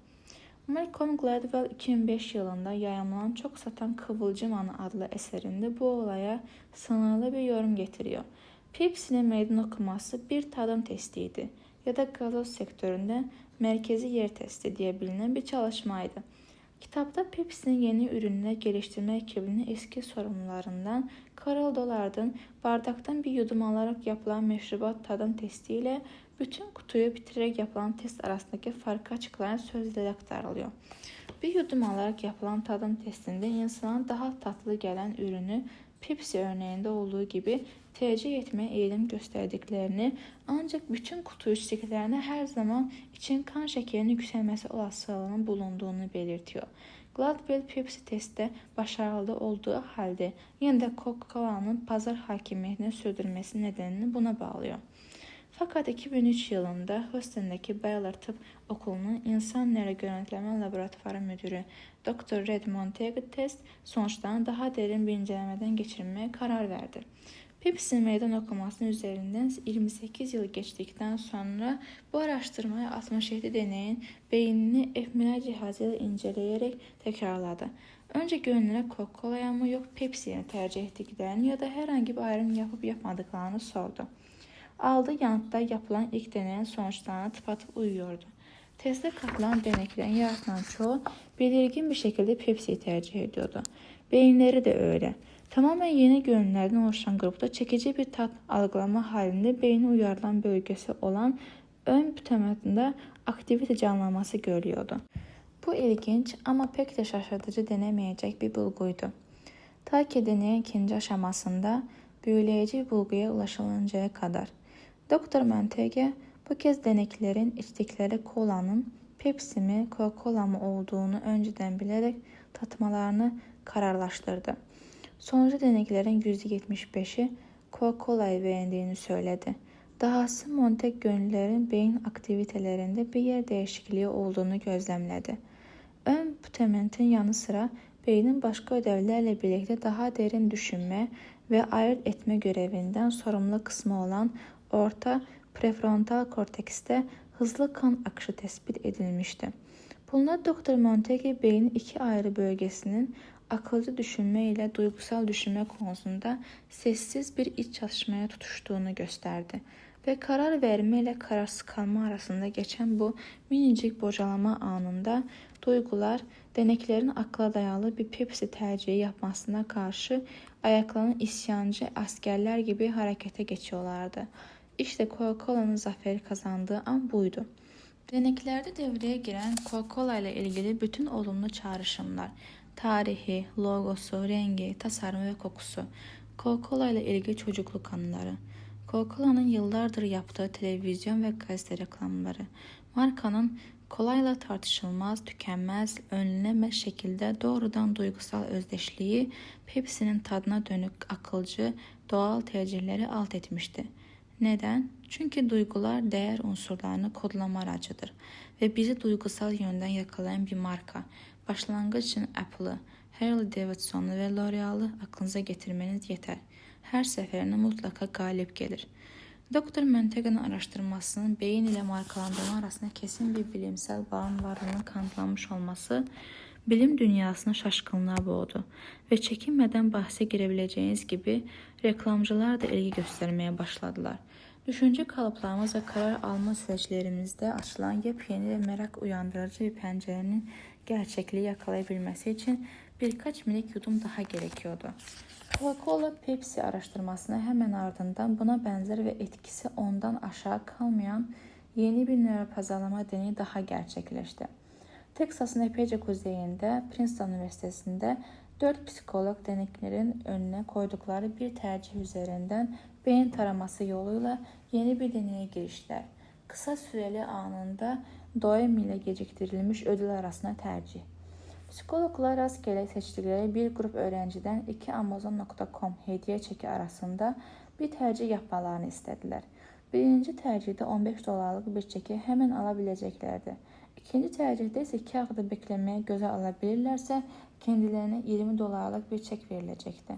Malcolm Gladwell 2005 yılında yayımlanan Çok Satan Kıvılcım Anı adlı eserinde bu olaya sınırlı bir yorum getiriyor. Pepsi'nin meydan okuması bir tadım testiydi ya da gazoz sektöründe merkezi yer testi diye bilinen bir çalışmaydı. Kitabda Pepsi'nin yeni ürünler geliştirme ekibinin eski sorumlularından Carol Dollard'ın bardaktan bir yudum alarak yapılan meşrubat tadım testi ile bütün kutuyu bitirerek yapılan test arasındaki farkı açıklayan sözleri aktarılıyor. Bir yudum alarak yapılan tadım testinde insana daha tatlı gelen ürünü Pepsi örneğinde olduğu gibi tercih etmeye eğilim gösterdiklerini, ancak bütün kutu içtiklerine her zaman için kan şekerinin yükselmesi olasılığının bulunduğunu belirtiyor. Gladwell Pepsi testte başarılı olduğu halde yine de Coca-Cola'nın pazar hakimiyetini sürdürmesi nedenini buna bağlıyor. Fakat 2003 yılında Houston'daki Baylor Tıp Okulu'nun İnsan Nöro Görüntüleme Laboratuvarı Müdürü Dr. Red Montego test sonuçlarını daha derin bir incelemeden geçirmeye karar verdi. Pepsi'nin meydan okumasının üzerinden 28 yıl geçtikten sonra bu araştırmayı 67 deneyin beynini fMRI cihazıyla inceleyerek tekrarladı. Önce gönüllere Coca-Cola'ya mı yok Pepsi'ye tercih ettiklerini ya da herhangi bir ayrım yapıp yapmadıklarını sordu. Aldığı yanıtda yapılan ilk deneyin sonuçlarına tıpatıp uyuyordu. Teste katılan deneklerin yarısından çoğu belirgin bir şekilde Pepsi'yi tercih ediyordu. Beyinleri de öyle. Tamamen yeni görünümlerden oluşan grupta çekici bir tat algılama halinde beyni uyarılan bölgesi olan ön pütamentinde aktivite canlanması görülüyordu. Bu ilginç ama pek de şaşırtıcı denemeyecek bir bulguydu. Ta ki deneyin ikinci aşamasında büyüleyici bulguya ulaşılıncaya kadar. Dr. Montego bu kez deneklerin içtikleri kolanın Pepsi mi Coca-Cola mı olduğunu önceden bilerek tatmalarını kararlaştırdı. Sonucu deneklerin %75'i Coca-Cola'yı beğendiğini söyledi. Dahası Montego gönüllülerin beyin aktivitelerinde bir yer değişikliği olduğunu gözlemledi. Ön pütamentin yanı sıra beynin başka ödevlerle birlikte daha derin düşünme ve ayırt etme görevinden sorumlu kısmı olan orta prefrontal kortekste hızlı kan akışı tespit edilmişti. Bunlar Dr. Montego beynin iki ayrı bölgesinin akılcı düşünme ile duygusal düşünme konusunda sessiz bir iç çatışmaya tutuştuğunu gösterdi ve karar verme ile kararsız kalma arasında geçen bu minicik bocalama anında duygular deneklerin akla dayalı bir Pepsi tercihi yapmasına karşı ayaklanan isyancı askerler gibi harekete geçiyorlardı. İşte Coca-Cola'nın zaferi kazandığı an buydu. Deneklerde devreye giren Coca-Cola ile ilgili bütün olumlu çağrışımlar, tarihi, logosu, rengi, tasarımı ve kokusu, Coca-Cola ile ilgili çocukluk anıları, Coca-Cola'nın yıllardır yaptığı televizyon ve gazete reklamları, markanın kolayla tartışılmaz, tükenmez, önlenemez şekilde doğrudan duygusal özdeşliği Pepsi'nin tadına dönük akılcı, doğal tercihleri alt etmişti. Neden? Çünkü duygular değer unsurlarını kodlama aracıdır ve bizi duygusal yönden yakalayan bir marka. Başlangıç için Apple'ı, Harley Davidson'u ve L'Oreal'ı aklınıza getirmeniz yeter. Her seferinde mutlaka galip gelir. Dr. Montego'nun araştırmasının beyin ile markalandırma arasında kesin bir bilimsel bağın varlığının kanıtlanmış olması bilim dünyasını şaşkınlığa boğdu ve çekinmeden bahse girebileceğiniz gibi reklamcılar da ilgi göstermeye başladılar. Düşünce kalıplarımız ve karar alma süreçlerimizde açılan yepyeni ve merak uyandırıcı bir pencerenin gerçekliği yakalayabilmesi için birkaç minik yudum daha gerekiyordu. Coca-Cola Pepsi araştırmasına hemen ardından buna benzer ve etkisi ondan aşağı kalmayan yeni bir nöropazarlama deneyi daha gerçekleşti. Teksas'ın epeyce kuzeyinde Princeton Üniversitesi'nde 4 psikolog deneklerin önüne koydukları bir tercih üzerinden beyin taraması yoluyla yeni bir deneye girişler. Kısa süreli anında doyum ile geciktirilmiş ödül arasında tercih. Psikologlar rastgele seçtikleri bir grup öğrenciden 2 Amazon.com hediye çeki arasında bir tercih yapmalarını istediler. Birinci tercihde $15'lık bir çeki hemen alabileceklerdi. İkinci tercihde ise 2 hafta beklemeye göze alabilirlerse kendilerine $20'lık bir çek verilecekti.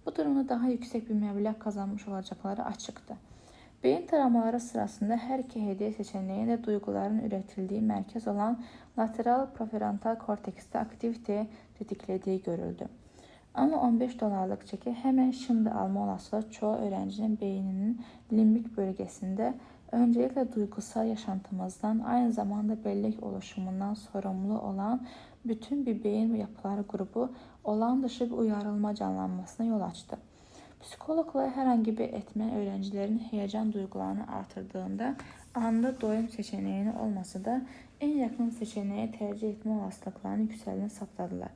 Bu durumda daha yüksek bir meblağ kazanmış olacakları açıktı. Beyin taramaları sırasında her iki hediye seçeneğinde duyguların üretildiği merkez olan lateral prefrontal kortekste aktiviteyi tetiklediği görüldü. Ama $15'lık çeki hemen şimdi alma olasılığı çoğu öğrencinin beyninin limbik bölgesinde öncelikle duygusal yaşantımızdan aynı zamanda bellek oluşumundan sorumlu olan bütün bir beyin yapıları grubu olağan dışı bir uyarılma canlanmasına yol açtı. Psikologlar herhangi bir etmen öğrencilerin heyecan duygularını artırdığında anında doyum seçeneğinin olmasa da en yakın seçeneğe tercih etme olasılıklarını yükseldiğini saptadılar.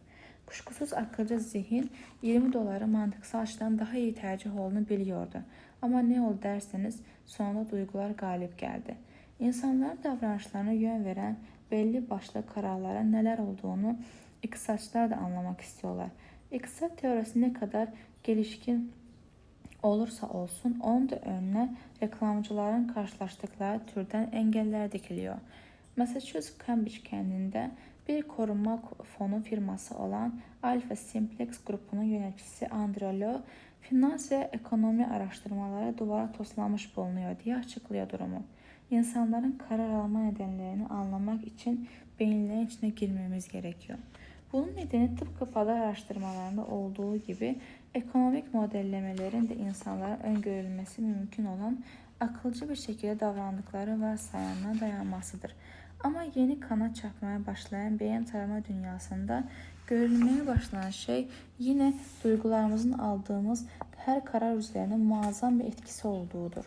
Kuşkusuz akılcı zihin $20 mantıksal açıdan daha iyi tercih olduğunu biliyordu. Ama ne oldu derseniz sonunda duygular galip geldi. İnsanların davranışlarına yön veren belli başlı kararlara neler olduğunu iktisatçılar da anlamak istiyorlar. İktisat teorisi ne kadar gelişkin olursa olsun onun da önüne reklamcıların karşılaştıkları türden engeller dikiliyor. Massachusetts Cambridge kentinde bir koruma fonu firması olan Alpha Simplex grubunun yöneticisi Andrew Lo, finans ve ekonomi araştırmaları duvara toslanmış bulunuyor diye açıklıyor durumu. İnsanların karar alma nedenlerini anlamak için beyinlerin içine girmemiz gerekiyor. Bunun nedeni tıpkı pazar araştırmalarında olduğu gibi ekonomik modellemelerin de insanların öngörülmesi mümkün olan akılcı bir şekilde davrandıkları varsayımına dayanmasıdır. Ama yeni kana çarpmaya başlayan beyin tarama dünyasında görülmeye başlanan şey yine duygularımızın aldığımız her karar üzerine muazzam bir etkisi olduğudur.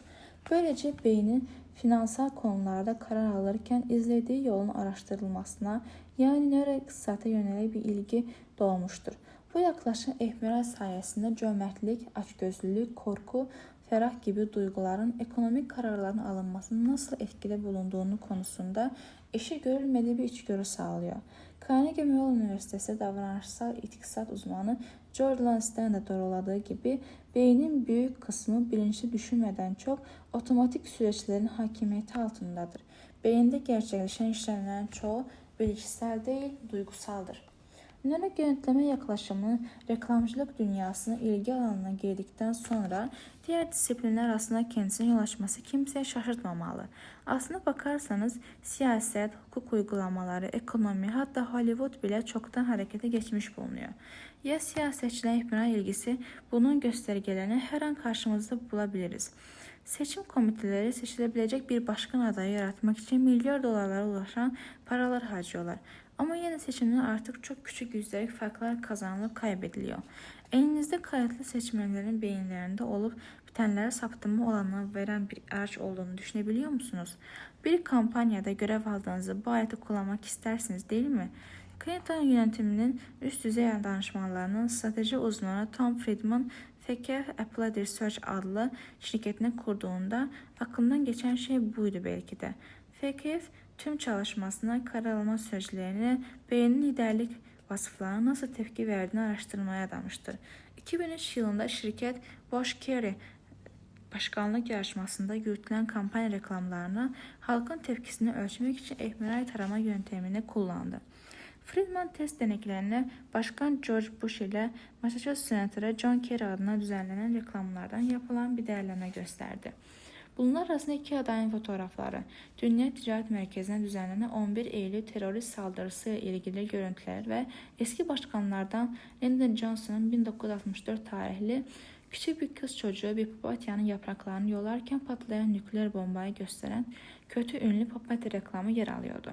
Böylece beynin finansal konularda karar alırken izlediği yolun araştırılmasına yani nöroiktisata yönelik bir ilgi doğmuştur. Bu yaklaşım ehmiral sayesinde cömertlik, açgözlülük, korku, ferah gibi duyguların ekonomik kararların alınmasının nasıl etkili bulunduğunu konusunda eşi görülmediği bir içgörü sağlıyor. Carnegie Mellon Üniversitesi davranışsal iktisat uzmanı George Lansden de doğruladığı gibi beynin büyük kısmı bilinçli düşünmeden çok otomatik süreçlerin hakimiyeti altındadır. Beyinde gerçekleşen işlemlerin çoğu bilişsel değil, duygusaldır. Nöro yönetleme yaklaşımı reklamcılık dünyasına ilgi alanına girdikten sonra diğer disiplinler arasında kendisine yol açması kimseye şaşırtmamalı. Aslına bakarsanız siyaset, hukuk uygulamaları, ekonomi hatta Hollywood bile çoktan harekete geçmiş bulunuyor. Ya siyasetçilerin ihmal ilgisi bunun göstergelerini her an karşımızda bulabiliriz. Seçim komiteleri seçilebilecek bir başkan adayı yaratmak için milyar dolarlara ulaşan paralar harcıyorlar. Ama yine seçimden artık çok küçük yüzdelik farklar kazanılıp kaybediliyor. Elinizde kayıtlı seçmenlerin beyinlerinde olup bitenlere saptırma olanı veren bir araç olduğunu düşünebiliyor musunuz? Bir kampanyada görev aldığınızı bu aleti kullanmak istersiniz değil mi? Clinton yönetiminin üst düzey danışmanlarının strateji uzmanı Tom Friedman, FKF Applied Research adlı şirketini kurduğunda aklından geçen şey buydu belki de. FKF tüm çalışmasına karar alma süreçlerine, beynin liderlik vasıflarına nasıl tepki verdiğini araştırmaya adamıştır. 2003 yılında şirket Bosch Kerry başkanlık yarışmasında yürütülen kampanya reklamlarına halkın tepkisini ölçmek için ehmiral tarama yöntemini kullandı. Friedman test deneklerine Başkan George Bush ile Massachusetts Senatörü John Kerry adına düzenlenen reklamlardan yapılan bir değerleme gösterdi. Bunlar arasında iki adayın fotoğrafları, Dünya Ticaret Merkezi'ne düzenlenen 11 Eylül terörist saldırısı ile ilgili görüntüler ve eski başkanlardan Lyndon Johnson'ın 1964 tarihli küçük bir kız çocuğu bir papatyanın yapraklarını yolarken patlayan nükleer bombayı gösteren kötü ünlü papatya reklamı yer alıyordu.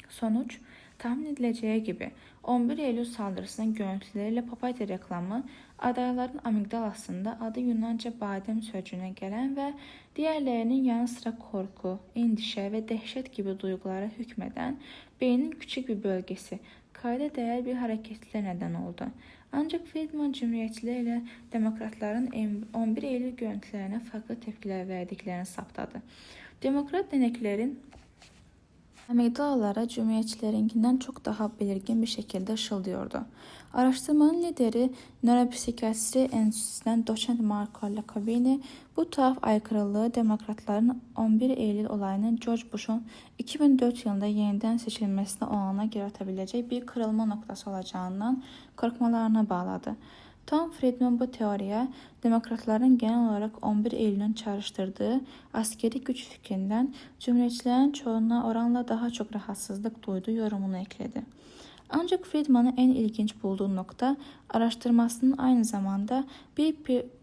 Sonuç, tahmin edileceği gibi 11 Eylül saldırısının görüntüleriyle papatya reklamı adayların amigdalasında adı Yunanca badem sözcüğüne gelen ve diğerlerinin yanı sıra korku, endişe ve dehşet gibi duygulara hükmeden beynin küçük bir bölgesi kayda değer bir hareketle neden oldu. Ancak Friedman Cumhuriyetçiler ile Demokratların 11 Eylül görüntülerine farklı tepkiler verdiklerini saptadı. Demokrat deneklerin amigdalalara Cumhuriyetçilerinkinden çok daha belirgin bir şekilde ışıldıyordu. Araştırmanın lideri Nöropsikiyatri Enstitüsü'nden doçent Marco Iacobini bu tuhaf aykırılığı Demokratların 11 Eylül olayının George Bush'un 2004 yılında yeniden seçilmesine olanarak yaratabileceği bir kırılma noktası olacağından korkmalarına bağladı. Tom Friedman bu teoriye Demokratların genel olarak 11 Eylül'ün çağrıştırdığı askeri güç fikrinden Cumhuriyetçilerin çoğuna oranla daha çok rahatsızlık duyduğu yorumunu ekledi. Ancak Friedman'ın en ilginç bulduğu nokta araştırmasının aynı zamanda bir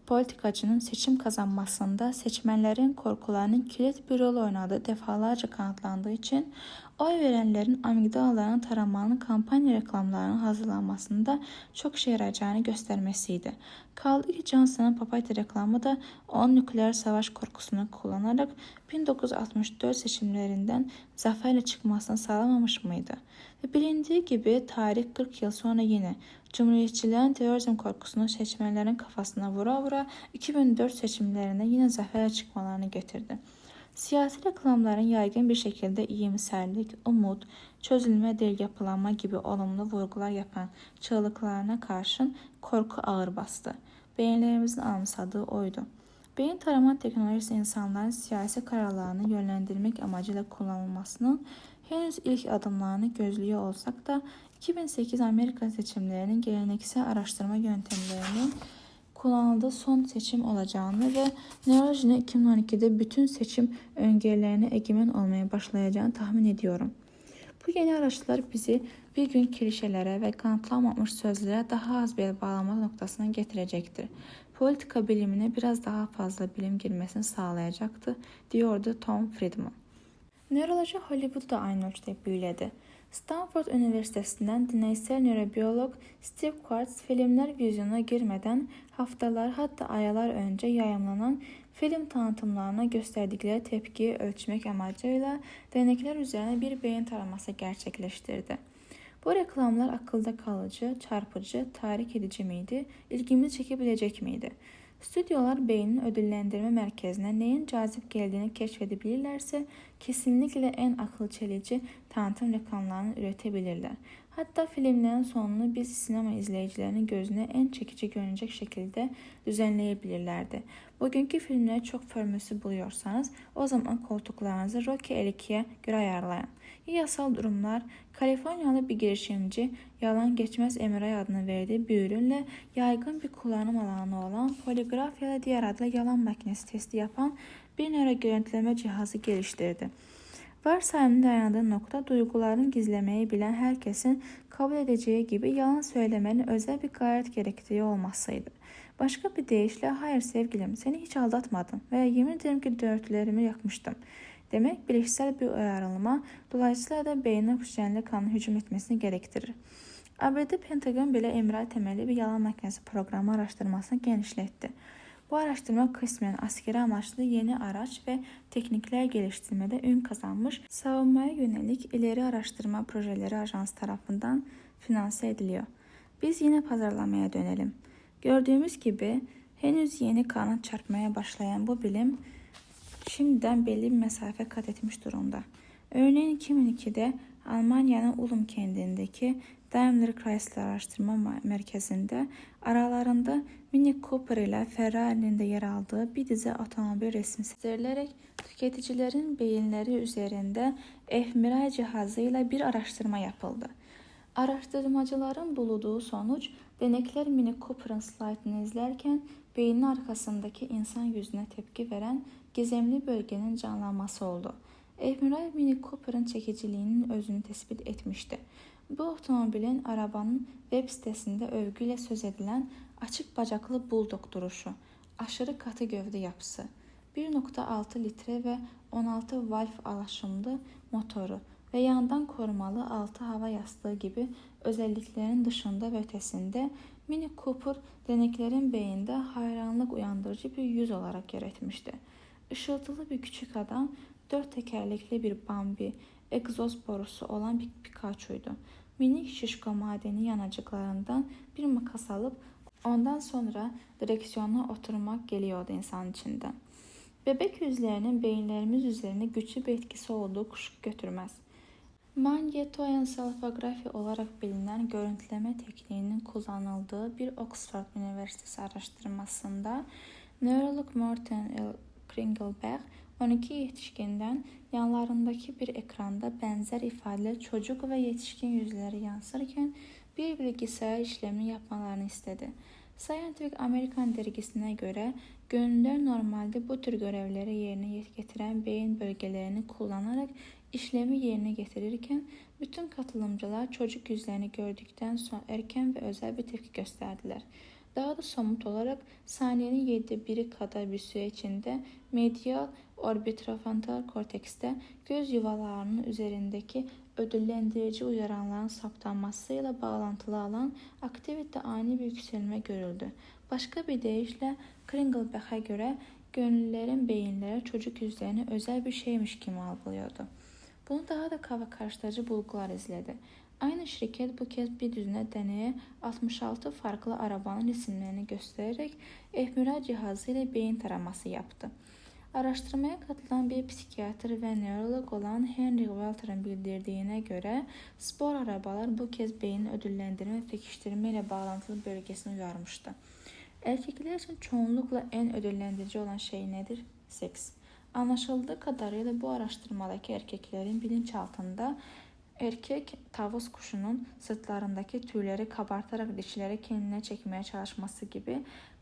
politikacının seçim kazanmasında seçmenlerin korkularının kilit bir rol oynadığı defalarca kanıtlandığı için oy verenlerin amigdalalarını taramanın kampanya reklamlarının hazırlanmasında çok işe yarayacağını göstermesiydi. Kaldı ki Johnson'ın papatya reklamı da onun nükleer savaş korkusunu kullanarak 1964 seçimlerinden zaferle çıkmasını sağlamamış mıydı? Ve bilindiği gibi tarih 40 yıl sonra yine Cumhuriyetçilerin terörizm korkusunu seçmenlerin kafasına vura vura 2004 seçimlerinde yine zaferle çıkmalarını getirdi. Siyasi reklamların yaygın bir şekilde iyimserlik, umut, çözülme değil yapılanma gibi olumlu vurgular yapan çığlıklarına karşın korku ağır bastı. Beyinlerimizin anımsadığı oydu. Beyin tarama teknolojisi insanların siyasi kararlarını yönlendirmek amacıyla kullanılmasının henüz ilk adımlarını gözlüyor olsak da 2008 Amerika seçimlerinin geleneksel araştırma yöntemlerinin kullanıldığı son seçim olacağını ve nörolojinin 2012'de bütün seçim öngörülerine egemen olmaya başlayacağını tahmin ediyorum. Bu yeni araçlar bizi bir gün klişelere ve kanıtlanmamış sözlere daha az bir bağlama noktasına getirecektir. Politika bilimine biraz daha fazla bilim girmesini sağlayacaktı, diyordu Tom Friedman. Nöroloji Hollywood'u da aynı ölçüde büyüledi. Stanford Üniversitesi'nden deneysel nörobiyolog Steve Quartz filmler vizyona girmeden haftalar hatta aylar önce yayımlanan film tanıtımlarına gösterdikleri tepkiyi ölçmek amacıyla denekler üzerine bir beyin taraması gerçekleştirdi. Bu reklamlar akılda kalıcı, çarpıcı, tahrik edici miydi, ilgimizi çekebilecek miydi? Stüdyolar beynin ödüllendirme merkezine neyin cazip geldiğini keşfedebilirlerse kesinlikle en akıl çelici tanıtım reklamlarını üretebilirler. Hatta filmlerin sonunu biz sinema izleyicilerinin gözüne en çekici görünecek şekilde düzenleyebilirlerdi. Bugünkü filmleri çok formülsü buluyorsanız o zaman koltuklarınızı Rocky 52'ye göre ayarlayın. Yasal durumlar, Kaliforniyalı bir girişimci yalan geçmez MRI adını verdiği bir ürünle yaygın bir kullanım alanı olan poligraf ya da diğer adıyla yalan makinesi testi yapan bir nöro görüntüleme cihazı geliştirdi. Varsayımın dayandığı nokta duygularını gizlemeyi bilen herkesin kabul edeceği gibi yalan söylemenin özel bir gayret gerektiği olmasıydı. Başka bir deyişle hayır sevgilim seni hiç aldatmadım veya yemin ederim ki dörtlerimi yakmıştım demek bilişsel bir uyarılma, dolayısıyla da beynin oksijenli kanın hücum etmesini gerektirir. ABD Pentagon bile MRI temelli bir yalan makinesi programı araştırmasını genişletti. Bu araştırma kısmen askeri amaçlı yeni araç ve teknikler geliştirmede ün kazanmış, savunmaya yönelik ileri araştırma projeleri ajans tarafından finanse ediliyor. Biz yine pazarlamaya dönelim. Gördüğümüz gibi henüz yeni kanat çarpmaya başlayan bu bilim şimdiden belli bir mesafe kat etmiş durumda. Örneğin 2002'de Almanya'nın Ulm kentindeki Daimler Chrysler Araştırma Merkezi'nde aralarında Mini Cooper ile Ferrari'nin de yer aldığı bir dizi otomobil resmi serilerek tüketicilerin beyinleri üzerinde fMRI cihazıyla bir araştırma yapıldı. Araştırmacıların bulduğu sonuç, denekler Mini Cooper'ın slaytını izlerken beynin arkasındaki insan yüzüne tepki veren gizemli bölgenin canlanması oldu. fMRI Mini Cooper'ın çekiciliğinin özünü tespit etmişti. Bu otomobilin arabanın web sitesinde övgüyle söz edilen açık bacaklı bulldog duruşu, aşırı katı gövde yapısı, 1.6 litre ve 16 valf alaşımlı motoru ve yandan korumalı 6 hava yastığı gibi özelliklerin dışında ve ötesinde Mini Cooper deneklerin beyinde hayranlık uyandırıcı bir yüz olarak yer etmişti. Işıltılı bir küçük adam, 4 tekerlekli bir Bambi, egzoz borusu olan bir Pikachu'ydu. Minik şişko madeni yanacıklarından bir makas alıp ondan sonra direksiyona oturmak geliyordu insan içinden. Bebek yüzlerinin beyinlerimiz üzerine güçlü bir etkisi olduğu kuşku götürmez. Manyetoensefagrafi olarak bilinen görüntüleme tekniğinin kullanıldığı bir Oxford Üniversitesi araştırmasında nörolog Morten L. Kringelberg 12 yetişkinden yanlarındaki bir ekranda benzer ifadeli çocuk ve yetişkin yüzleri yansırken bir bilgisayar işlemini yapmalarını istedi. Scientific American dergisine göre gönüllüler normalde bu tür görevleri yerine getiren beyin bölgelerini kullanarak işlemi yerine getirirken bütün katılımcılar çocuk yüzlerini gördükten sonra erken ve özel bir tepki gösterdiler. Daha da somut olarak saniyenin 7/1'i kadar bir süre içinde medial orbitofrontal kortekste göz yuvalarının üzerindeki ödüllendirici uyaranların saptanmasıyla bağlantılı olan aktivite ani bir yükselme görüldü. Başka bir deyişle Kringleback'a göre gönüllülerin beyinleri çocuk yüzlerini özel bir şeymiş gibi algılıyordu. Bunu daha da kafa karıştırıcı bulgular izledi. Aynı şirket bu kez bir düzine deneye 66 farklı arabanın resimlerini göstererek fMRI cihazı ile beyin taraması yaptı. Araştırmaya katılan bir psikiyatr ve nörolog olan Henry Walter'ın bildirdiğine göre spor arabalar bu kez beynin ödüllendirme ve pekiştirme ile bağlantılı bölgesini uyarmıştı. Erkekler için çoğunlukla en ödüllendirici olan şey nedir? Seks. Anlaşıldığı kadarıyla bu araştırmadaki erkeklerin bilinçaltında erkek tavus kuşunun sırtlarındaki tüyleri kabartarak dişileri kendine çekmeye çalışması gibi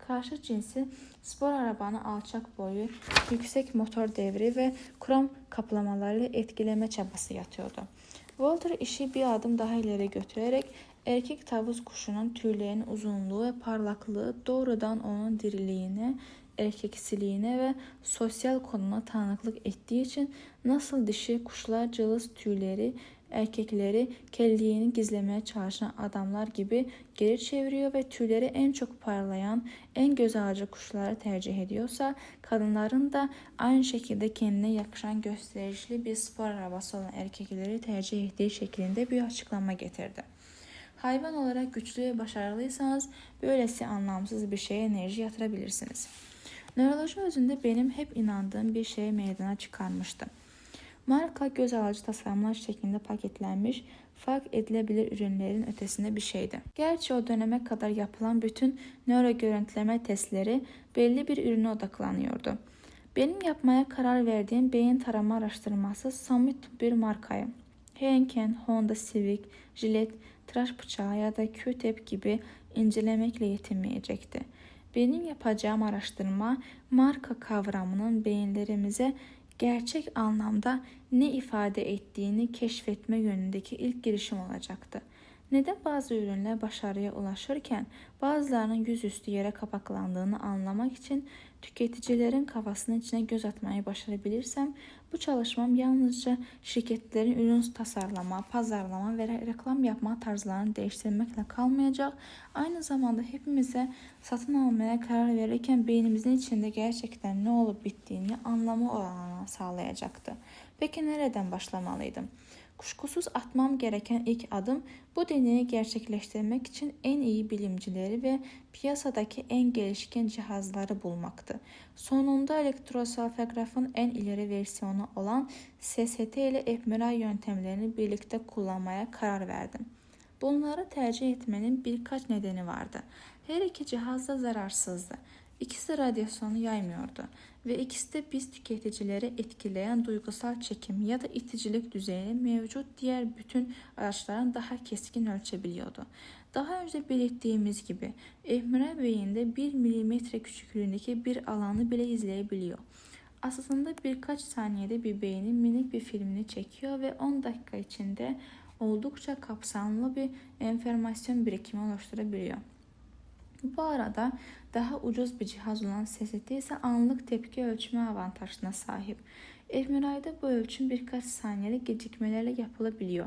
karşı cinsi spor arabanın alçak boyu, yüksek motor devri ve krom kaplamalarıyla etkileme çabası yatıyordu. Walter işi bir adım daha ileri götürerek erkek tavus kuşunun tüylerinin uzunluğu ve parlaklığı doğrudan onun diriliğine, erkeksiliğine ve sosyal konumuna tanıklık ettiği için nasıl dişi kuşlar cılız tüyleri erkekleri kelliğini gizlemeye çalışan adamlar gibi geri çeviriyor ve tüyleri en çok parlayan, en göz alıcı kuşları tercih ediyorsa, kadınların da aynı şekilde kendine yakışan gösterişli bir spor arabası olan erkekleri tercih ettiği şeklinde bir açıklama getirdi. Hayvan olarak güçlü ve başarılıysanız böylesi anlamsız bir şeye enerji yatırabilirsiniz. Nöroloji özünde benim hep inandığım bir şeye meydana çıkarmıştı. Marka göz alıcı tasarımlar şeklinde paketlenmiş, fark edilebilir ürünlerin ötesinde bir şeydi. Gerçi o döneme kadar yapılan bütün nöro görüntüleme testleri belli bir ürüne odaklanıyordu. Benim yapmaya karar verdiğim beyin tarama araştırması somut bir markayı. Henken, Honda Civic, Gillette, tıraş bıçağı ya da Q-tip gibi incelemekle yetinmeyecekti. Benim yapacağım araştırma marka kavramının beyinlerimize gerçek anlamda ne ifade ettiğini keşfetme yönündeki ilk girişim olacaktı. Neden bazı ürünler başarıya ulaşırken bazılarının yüzüstü yere kapaklandığını anlamak için tüketicilerin kafasının içine göz atmayı başarabilirsem, bu çalışmam yalnızca şirketlerin ürün tasarlama, pazarlama ve reklam yapma tarzlarını değiştirmekle kalmayacak, aynı zamanda hepimize satın almaya karar verirken beynimizin içinde gerçekten ne olup bittiğini anlamı olanağı sağlayacaktı. Peki nereden başlamalıydım? Kuşkusuz atmam gereken ilk adım bu deneyi gerçekleştirmek için en iyi bilimcileri ve piyasadaki en gelişkin cihazları bulmaktı. Sonunda elektroensefalografın en ileri versiyonu olan SST ile fMRI yöntemlerini birlikte kullanmaya karar verdim. Bunları tercih etmenin birkaç nedeni vardı. Her iki cihaz da zararsızdı. İkisi radyasyonu yaymıyordu ve ikisi de biz tüketicileri etkileyen duygusal çekim ya da iticilik düzeyini mevcut diğer bütün araçların daha keskin ölçebiliyordu. Daha önce belirttiğimiz gibi fMRI beyinde 1 milimetre küçüklüğündeki bir alanı bile izleyebiliyor. Aslında birkaç saniyede bir beynin minik bir filmini çekiyor ve 10 dakika içinde oldukça kapsamlı bir enformasyon birikimi oluşturabiliyor. Bu arada daha ucuz bir cihaz olan SST ise anlık tepki ölçme avantajına sahip. fMRI'de bu ölçüm birkaç saniyelik gecikmelerle yapılabiliyor.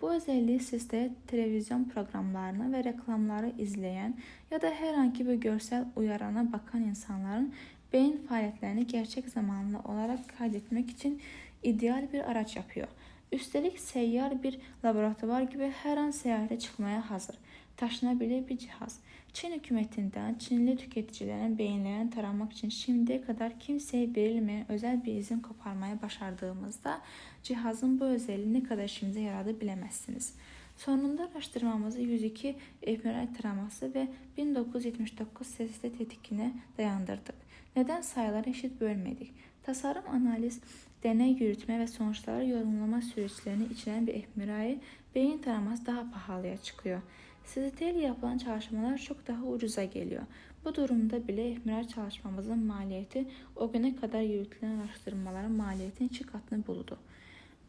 Bu özelliği sizde televizyon programlarını ve reklamları izleyen ya da herhangi bir görsel uyarana bakan insanların beyin faaliyetlerini gerçek zamanlı olarak kaydetmek için ideal bir araç yapıyor. Üstelik seyyar bir laboratuvar gibi her an seyahate çıkmaya hazır, taşınabilir bir cihaz. Çin hükümetinden Çinli tüketicilerin beyinlerini taramak için şimdiye kadar kimseye verilmeyen özel bir izin koparmaya başardığımızda cihazın bu özelliği ne kadar işimize yaradı bilemezsiniz. Sonunda araştırmamızı 102 fMRI taraması ve 1979 SST tetkikine dayandırdık. Neden sayıları eşit bölmedik? Tasarım, analiz, deney yürütme ve sonuçları yorumlama süreçlerini içeren bir fMRI beyin taraması daha pahalıya çıkıyor. SST ile yapılan çalışmalar çok daha ucuza geliyor. Bu durumda bile fMRI çalışmamızın maliyeti o güne kadar yürütülen araştırmaların maliyetinin 2 katını buldu.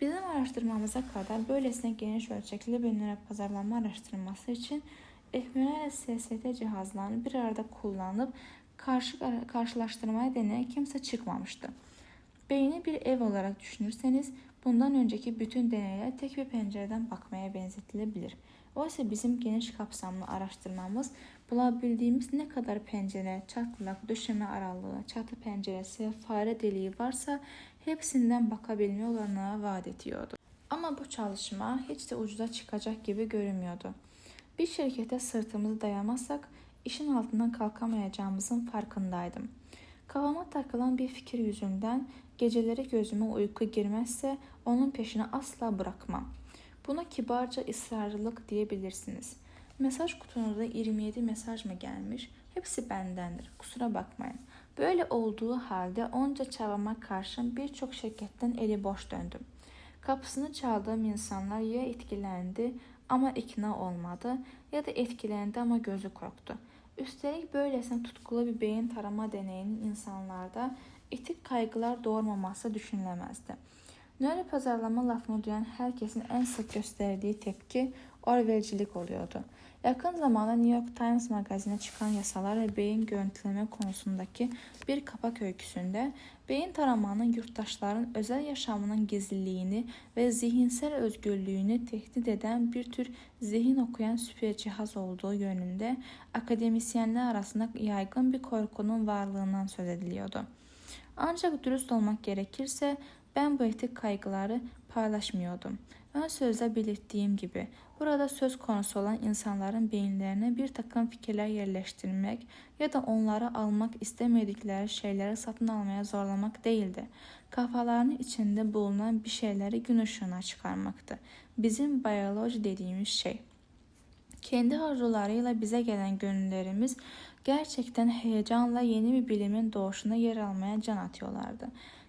Bizim araştırmamıza kadar böylesine geniş ölçekli bir nöro pazarlama araştırması için fMRI ile SST cihazlarını bir arada kullanıp karşılaştırmaya deneyen kimse çıkmamıştı. Beyni bir ev olarak düşünürseniz bundan önceki bütün deneyler tek bir pencereden bakmaya benzetilebilir. Oysa bizim geniş kapsamlı araştırmamız bulabildiğimiz ne kadar pencere, çatlak, döşeme aralığı, çatı penceresi, fare deliği varsa hepsinden bakabilme olanağı vaat ediyordu. Ama bu çalışma hiç de ucuza çıkacak gibi görünmüyordu. Bir şirkete sırtımızı dayamazsak işin altından kalkamayacağımızın farkındaydım. Kafama takılan bir fikir yüzünden geceleri gözüme uyku girmezse onun peşini asla bırakmam. Buna kibarca ısrarcılık diyebilirsiniz. Mesaj kutunuzda 27 mesaj mı gelmiş? Hepsi bendendir. Kusura bakmayın. Böyle olduğu halde onca çabama karşın birçok şirketten eli boş döndüm. Kapısını çaldığım insanlar ya etkilendi ama ikna olmadı ya da etkilendi ama gözü korktu. Üstelik böylesine tutkulu bir beyin tarama deneyinin insanlarda etik kaygılar doğurmaması düşünülemezdi. Nöro pazarlama lafını duyan herkesin en sık gösterdiği tepki Orwell'cilik oluyordu. Yakın zamanda New York Times magazine çıkan yasalar ve beyin görüntüleme konusundaki bir kapak öyküsünde beyin taramanın yurttaşların özel yaşamının gizliliğini ve zihinsel özgürlüğünü tehdit eden bir tür zihin okuyan süper cihaz olduğu yönünde akademisyenler arasında yaygın bir korkunun varlığından söz ediliyordu. Ancak dürüst olmak gerekirse ben bu etik kaygıları paylaşmıyordum. Ön sözde belirttiğim gibi burada söz konusu olan insanların beyinlerine bir takım fikirler yerleştirmek ya da onları almak istemedikleri şeyleri satın almaya zorlamak değildi. Kafalarının içinde bulunan bir şeyleri gün ışığına çıkarmaktı. Bizim biyoloji dediğimiz şey. Kendi arzularıyla bize gelen gönüllerimiz gerçekten heyecanla yeni bir bilimin doğuşuna yer almaya can atıyorlardı.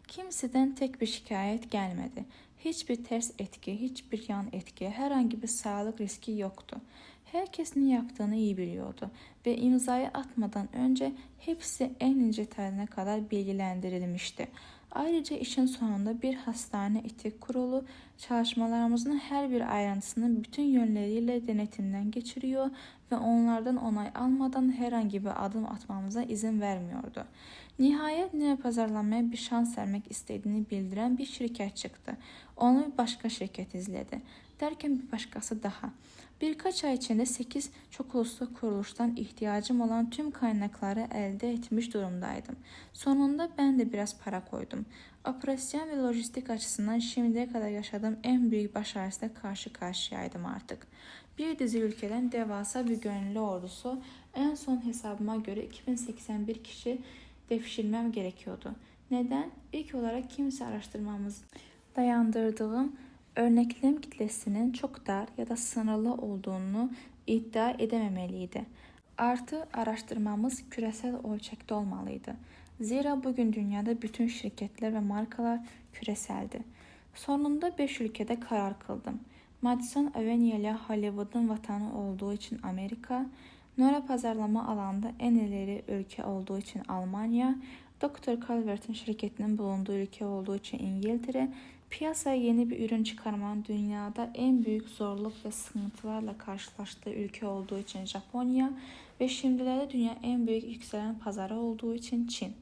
Kimseden tek bir şikayet gelmedi. Hiçbir ters etki, hiçbir yan etki, herhangi bir sağlık riski yoktu. Herkes ne yaptığını iyi biliyordu ve imzayı atmadan önce hepsi en ince detayına kadar bilgilendirilmişti. Ayrıca işin sonunda bir hastane etik kurulu çalışmalarımızın her bir ayrıntısını bütün yönleriyle denetimden geçiriyor ve onlardan onay almadan herhangi bir adım atmamıza izin vermiyordu. Nihayet nöro pazarlamaya bir şans vermek istediğini bildiren bir şirket çıktı. Onu bir başka şirket izledi. Derken bir başkası daha. Birkaç ay içinde 8 çok uluslu kuruluştan ihtiyacım olan tüm kaynakları elde etmiş durumdaydım. Sonunda ben de biraz para koydum. Operasyon ve lojistik açısından şimdiye kadar yaşadığım en büyük başarısıyla karşı karşıyaydım artık. Bir dizi ülkeden devasa bir gönüllü ordusu, en son hesabıma göre 2081 kişi devşirmem gerekiyordu. Neden? İlk olarak kimse araştırmamız dayandırdığım örneklem kitlesinin çok dar ya da sınırlı olduğunu iddia edememeliydi. Artı araştırmamız küresel ölçekte olmalıydı. Zira bugün dünyada bütün şirketler ve markalar küreseldi. Sonunda 5 ülkede karar kıldım. Madison Avenue ile Hollywood'un vatanı olduğu için Amerika, nöro pazarlama alanda en ileri ülke olduğu için Almanya, Dr. Calvert'in şirketinin bulunduğu ülke olduğu için İngiltere, piyasaya yeni bir ürün çıkarmanın dünyada en büyük zorluk ve sıkıntılarla karşılaştığı ülke olduğu için Japonya ve şimdilerde dünya en büyük yükselen pazarı olduğu için Çin.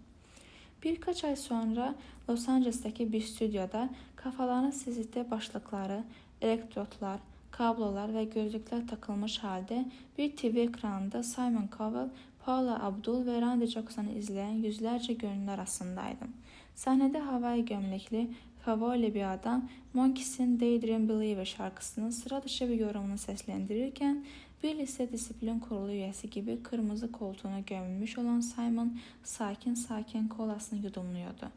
Birkaç ay sonra Los Angeles'taki bir stüdyoda kafalarına sesli başlıkları, elektrotlar, kablolar ve gözlükler takılmış halde bir TV ekranında Simon Cowell, Paula Abdul ve Randy Jackson'ı izleyen yüzlerce gönüllü arasındaydım. Sahnede havai gömlekli, havayla bir adam Monkeys'in Daydream Believer şarkısının sıra dışı bir yorumunu seslendirirken bir lise disiplin kurulu üyesi gibi kırmızı koltuğuna gömülmüş olan Simon sakin sakin kolasını yudumluyordu.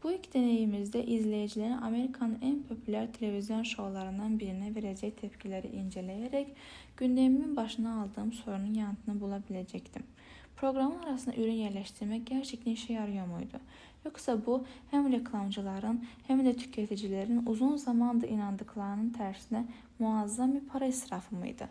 Bu ilk deneyimizde izleyicilerin Amerika'nın en popüler televizyon şovlarından birine vereceği tepkileri inceleyerek gündemimin başına aldığım sorunun yanıtını bulabilecektim. Programın arasında ürün yerleştirmek gerçekten işe yarıyor muydu? Yoksa bu hem reklamcıların hem de tüketicilerin uzun zamandır inandıklarının tersine muazzam bir para israfı mıydı?